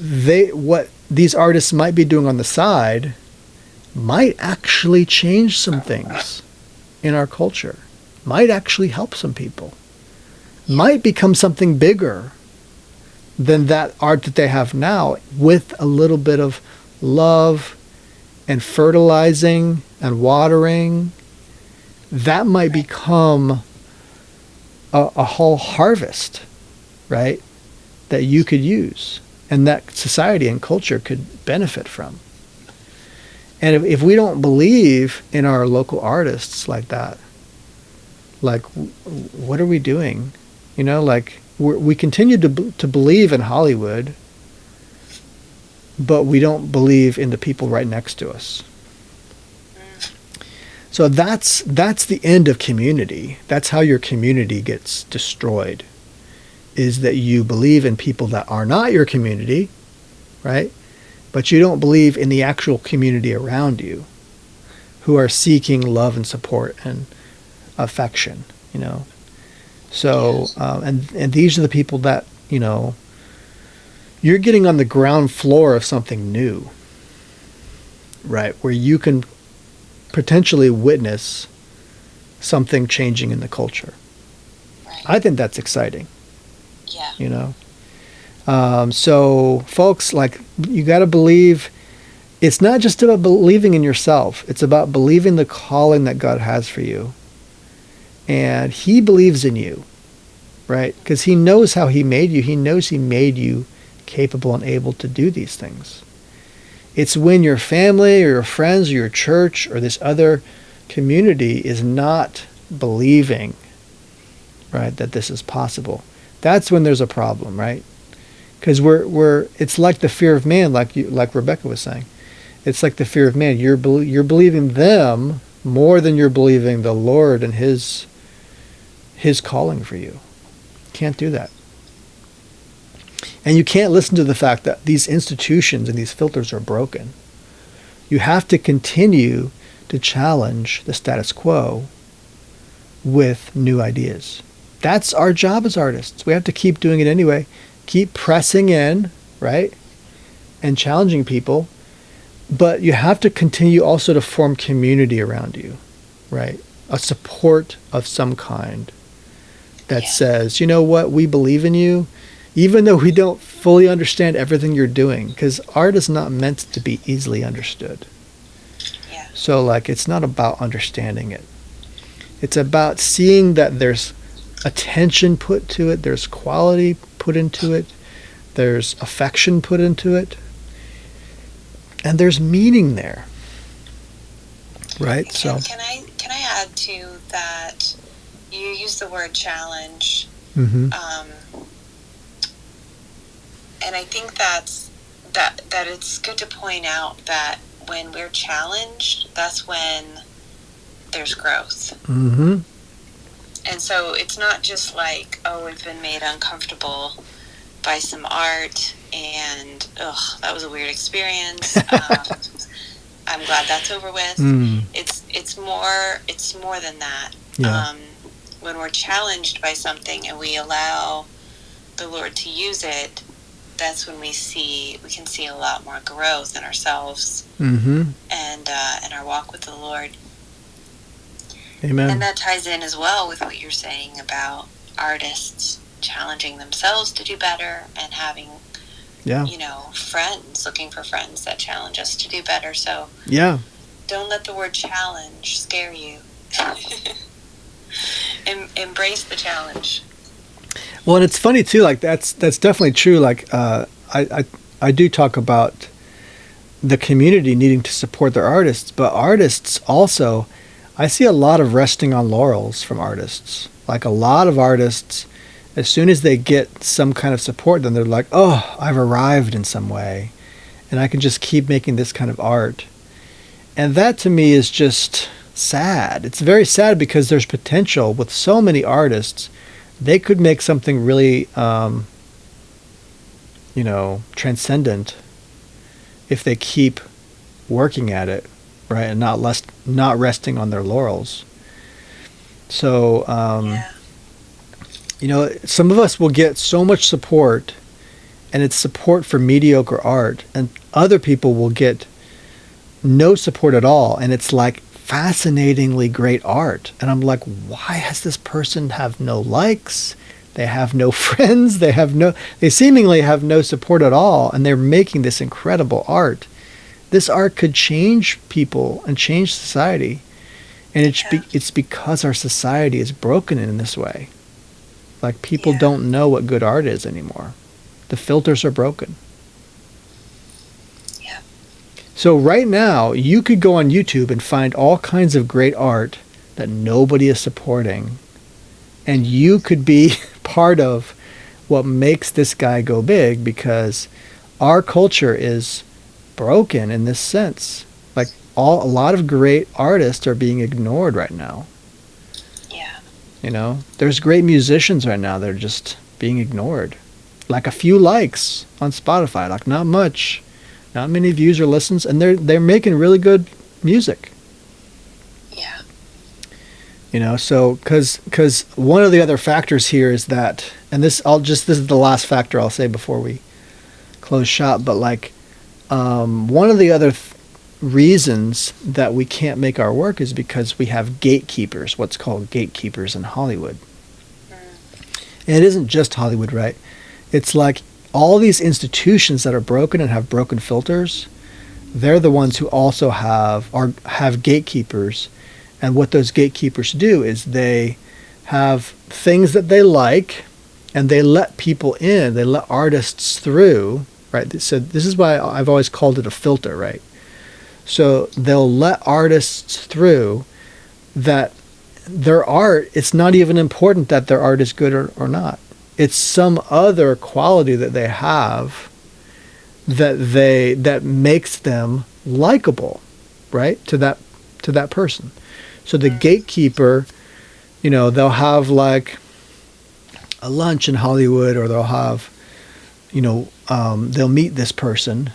these artists might be doing on the side might actually change some things in our culture, might actually help some people, might become something bigger than that art that they have now, with a little bit of love and fertilizing and watering. That might become a whole harvest, right, that you could use and that society and culture could benefit from. And if we don't believe in our local artists like that, what are we doing? We continue to believe in Hollywood, but we don't believe in the people right next to us. So that's the end of community. That's how your community gets destroyed, is that you believe in people that are not your community, right? But you don't believe in the actual community around you who are seeking love and support and affection, you know. So, and these are the people that, you know, you're getting on the ground floor of something new, right? Where you can potentially witness something changing in the culture. Right. I think that's exciting. Yeah. You know? So folks, like, you got to believe. It's not just about believing in yourself. It's about believing the calling that God has for you. And he believes in you, right? Because he knows how he made you. He knows he made you capable and able to do these things. It's when your family or your friends or your church or this other community is not believing, right, that this is possible. That's when there's a problem, right? Because it's like the fear of man, like Rebecca was saying. It's like the fear of man. You're believing them more than you're believing the Lord and his calling for you. Can't do that. And you can't listen to the fact that these institutions and these filters are broken. You have to continue to challenge the status quo with new ideas. That's our job as artists. We have to keep doing it anyway. Keep pressing in, right? And challenging people. But you have to continue also to form community around you, right? A support of some kind that says, you know what, we believe in you, even though we don't fully understand everything you're doing, because art is not meant to be easily understood. Yeah. So, like, it's not about understanding it. It's about seeing that there's attention put to it, there's quality put into it, there's affection put into it, and there's meaning there, right? Can I add to that? You use the word challenge, Mm-hmm. And I think that it's good to point out that when we're challenged, that's when there's growth. Mm-hmm. And so it's not just like, oh, we've been made uncomfortable by some art, and that was a weird experience. I'm glad that's over with. It's more than that. Yeah. When we're challenged by something and we allow the Lord to use it, that's when we can see a lot more growth in ourselves, Mm-hmm. and our walk with the Lord. Amen. And that ties in as well with what you're saying about artists challenging themselves to do better and having, friends, looking for friends that challenge us to do better. So don't let the word challenge scare you. Embrace the challenge. Well, and it's funny too. Like that's definitely true. Like I do talk about the community needing to support their artists, but artists also, I see a lot of resting on laurels from artists. Like a lot of artists, as soon as they get some kind of support, then they're like, oh, I've arrived in some way, and I can just keep making this kind of art. And that to me is just sad. It's very sad because there's potential with so many artists. They could make something really, transcendent if they keep working at it, right, and not resting on their laurels. So, some of us will get so much support, and it's support for mediocre art, and other people will get no support at all, and it's like fascinatingly great art. And I'm like, why has this person have no likes? They have no friends. They seemingly have no support at all, and they're making this incredible art. This art could change people and change society. And it's because our society is broken in this way. Like, people don't know what good art is anymore. The filters are broken. Yeah. So right now, you could go on YouTube and find all kinds of great art that nobody is supporting. And you could be part of what makes this guy go big, because our culture is broken in this sense. Like, a lot of great artists are being ignored right now. Yeah. You know, there's great musicians right now that are just being ignored. Like a few likes on Spotify, like not much, not many views or listens, and they're making really good music. Yeah. You know, so because one of the other factors here is that, and this is the last factor I'll say before we close shop, but like one of the other reasons that we can't make our work is because we have gatekeepers, what's called gatekeepers in Hollywood. And it isn't just Hollywood, right? It's like all these institutions that are broken and have broken filters, they're the ones who also have gatekeepers. And what those gatekeepers do is they have things that they like, and they let people in, they let artists through, right? So this is why I've always called it a filter, right? So they'll let artists through that their art, it's not even important that their art is good or not. It's some other quality that they have that makes them likable, right? To that person. So the gatekeeper, you know, they'll have like a lunch in Hollywood, or they'll have, you know, they'll meet this person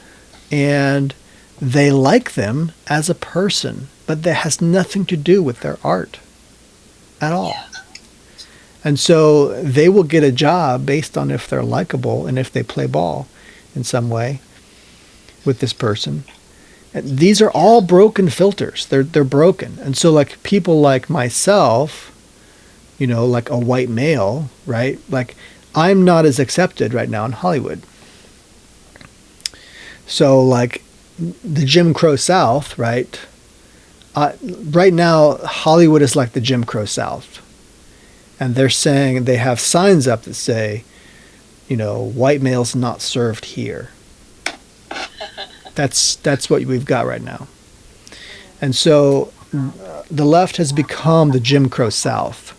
and they like them as a person, but that has nothing to do with their art at all. Yeah. And so they will get a job based on if they're likable and if they play ball in some way with this person. And these are all broken filters. They're broken. And so like people like myself, you know, like a white male, right? Like I'm not as accepted right now in Hollywood. So like the Jim Crow South, right? Right now, Hollywood is like the Jim Crow South. And they're saying, they have signs up that say, you know, white males not served here. That's what we've got right now. And so the left has become the Jim Crow South.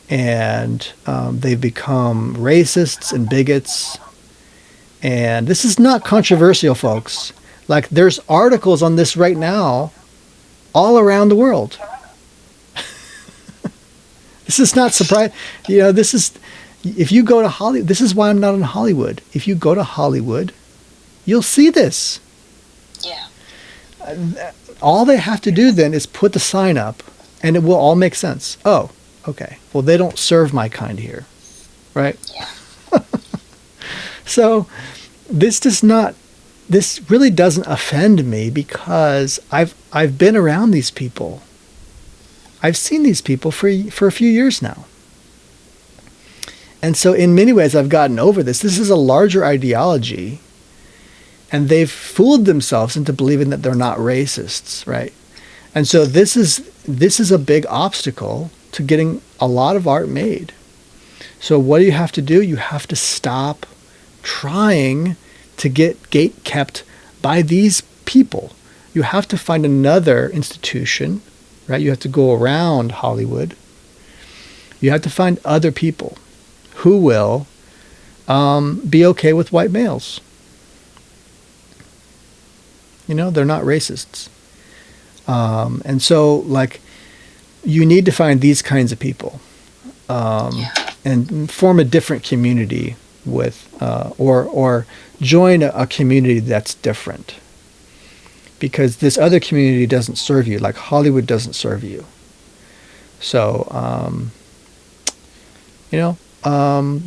And they've become racists and bigots. And this is not controversial, folks. Like, there's articles on this right now all around the world. This is not surprising. You know, this is, if you go to Hollywood, this is why I'm not in Hollywood. If you go to Hollywood, you'll see this. Yeah. All they have to do then is put the sign up, and it will all make sense. Oh, okay. Well, they don't serve my kind here, right? Yeah. So this really doesn't offend me, because I've been around these people. I've seen these people for a few years now. And so in many ways I've gotten over this. This is a larger ideology, and they've fooled themselves into believing that they're not racists, right? And so this is a big obstacle to getting a lot of art made. So what do you have to do? You have to stop trying to get gate kept by these people. You have to find another institution, right? You have to go around Hollywood. You have to find other people who will be okay with white males. You know, they're not racists. And so, like, you need to find these kinds of people and form a different community with, or join a community that's different. Because this other community doesn't serve you, like Hollywood doesn't serve you. So, you know,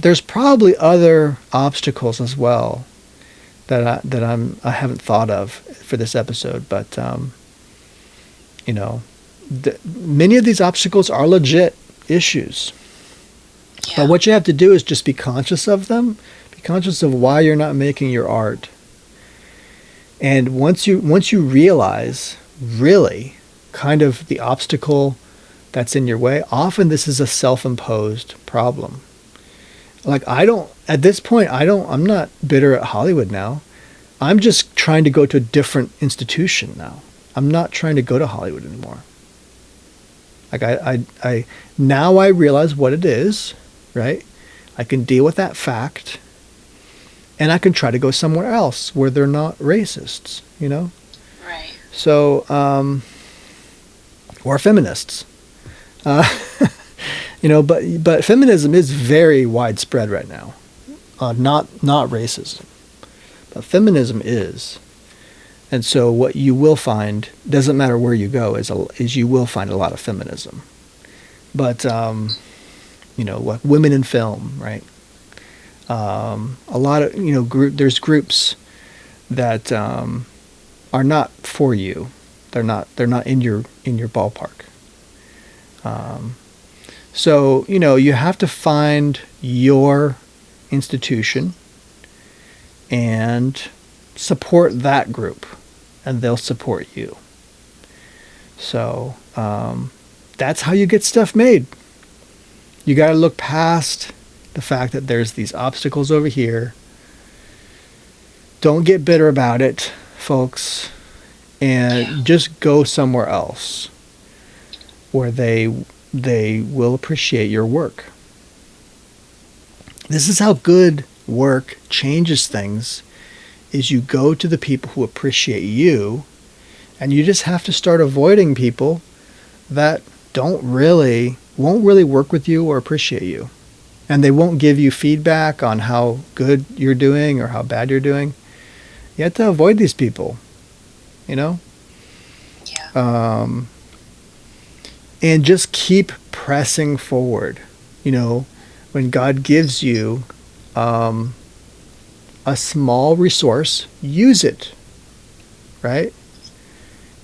there's probably other obstacles as well that I haven't thought of for this episode, but you know, many of these obstacles are legit issues. Yeah. But what you have to do is just be conscious of them, be conscious of why you're not making your art. And once you realize really kind of the obstacle that's in your way, often this is a self-imposed problem. Like at this point, I'm not bitter at Hollywood now. I'm just trying to go to a different institution now. I'm not trying to go to Hollywood anymore. Like I now I realize what it is, right? I can deal with that fact, and I can try to go somewhere else where they're not racists, you know? Right. So, or feminists. Uh, but feminism is very widespread right now. Not racism, but feminism is. And so what you will find, doesn't matter where you go, is you will find a lot of feminism. But, like women in film, right? A lot of, there's groups that are not for you. They're not in your ballpark. So, you have to find your institution and support that group, and they'll support you. So that's how you get stuff made. You got to look past the fact that there's these obstacles over here. Don't get bitter about it, folks, and just go somewhere else where they will appreciate your work. This is how good work changes things, is you go to the people who appreciate you, and you just have to start avoiding people that won't really work with you or appreciate you. And they won't give you feedback on how good you're doing or how bad you're doing. You have to avoid these people, Yeah. And just keep pressing forward. When God gives you a small resource, use it, right?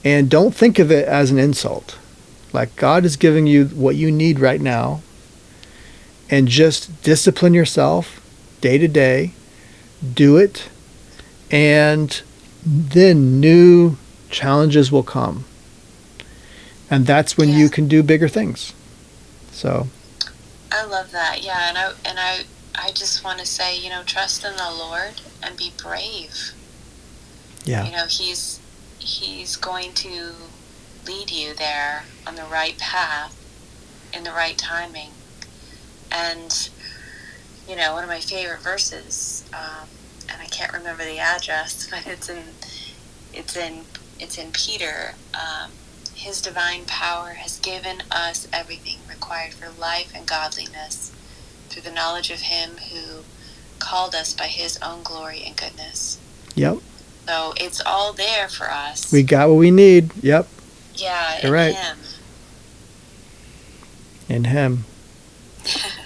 And don't think of it as an insult. Like, God is giving you what you need right now, and just discipline yourself day to day, do it, and then new challenges will come. And that's when you can do bigger things. So I love that. Yeah, and I just want to say, trust in the Lord and be brave. Yeah. He's going to lead you there on the right path in the right timing. And one of my favorite verses, and I can't remember the address, but it's in Peter. His divine power has given us everything required for life and godliness through the knowledge of him who called us by his own glory and goodness. Yep. So it's all there for us. We got what we need. Yep. Yeah, You're right. him. In him.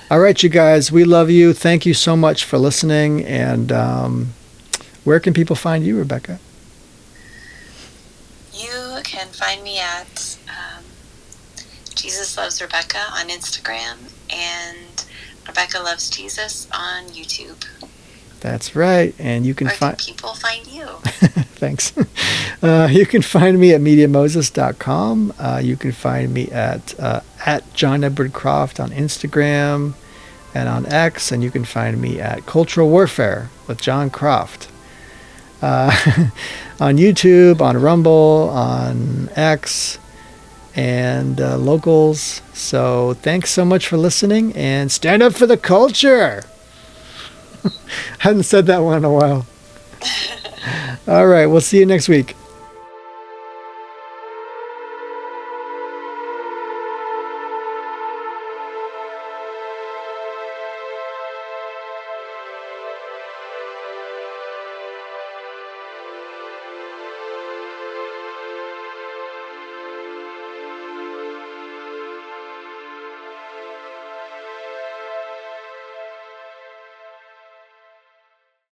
All right, you guys, we love you. Thank you so much for listening. And where can people find you, Rebecca? You can find me at Jesus Loves Rebecca on Instagram and Rebecca Loves Jesus on YouTube. That's right. And you can find people find you. Thanks. You can find me at MediaMoses.com. You can find me at Jon Edward Croft on Instagram and on X, and you can find me at Cultural Warfare with Jon Croft. On YouTube, on Rumble, on X, and locals. So thanks so much for listening, and stand up for the culture. Hadn't said that one in a while. All right, we'll see you next week.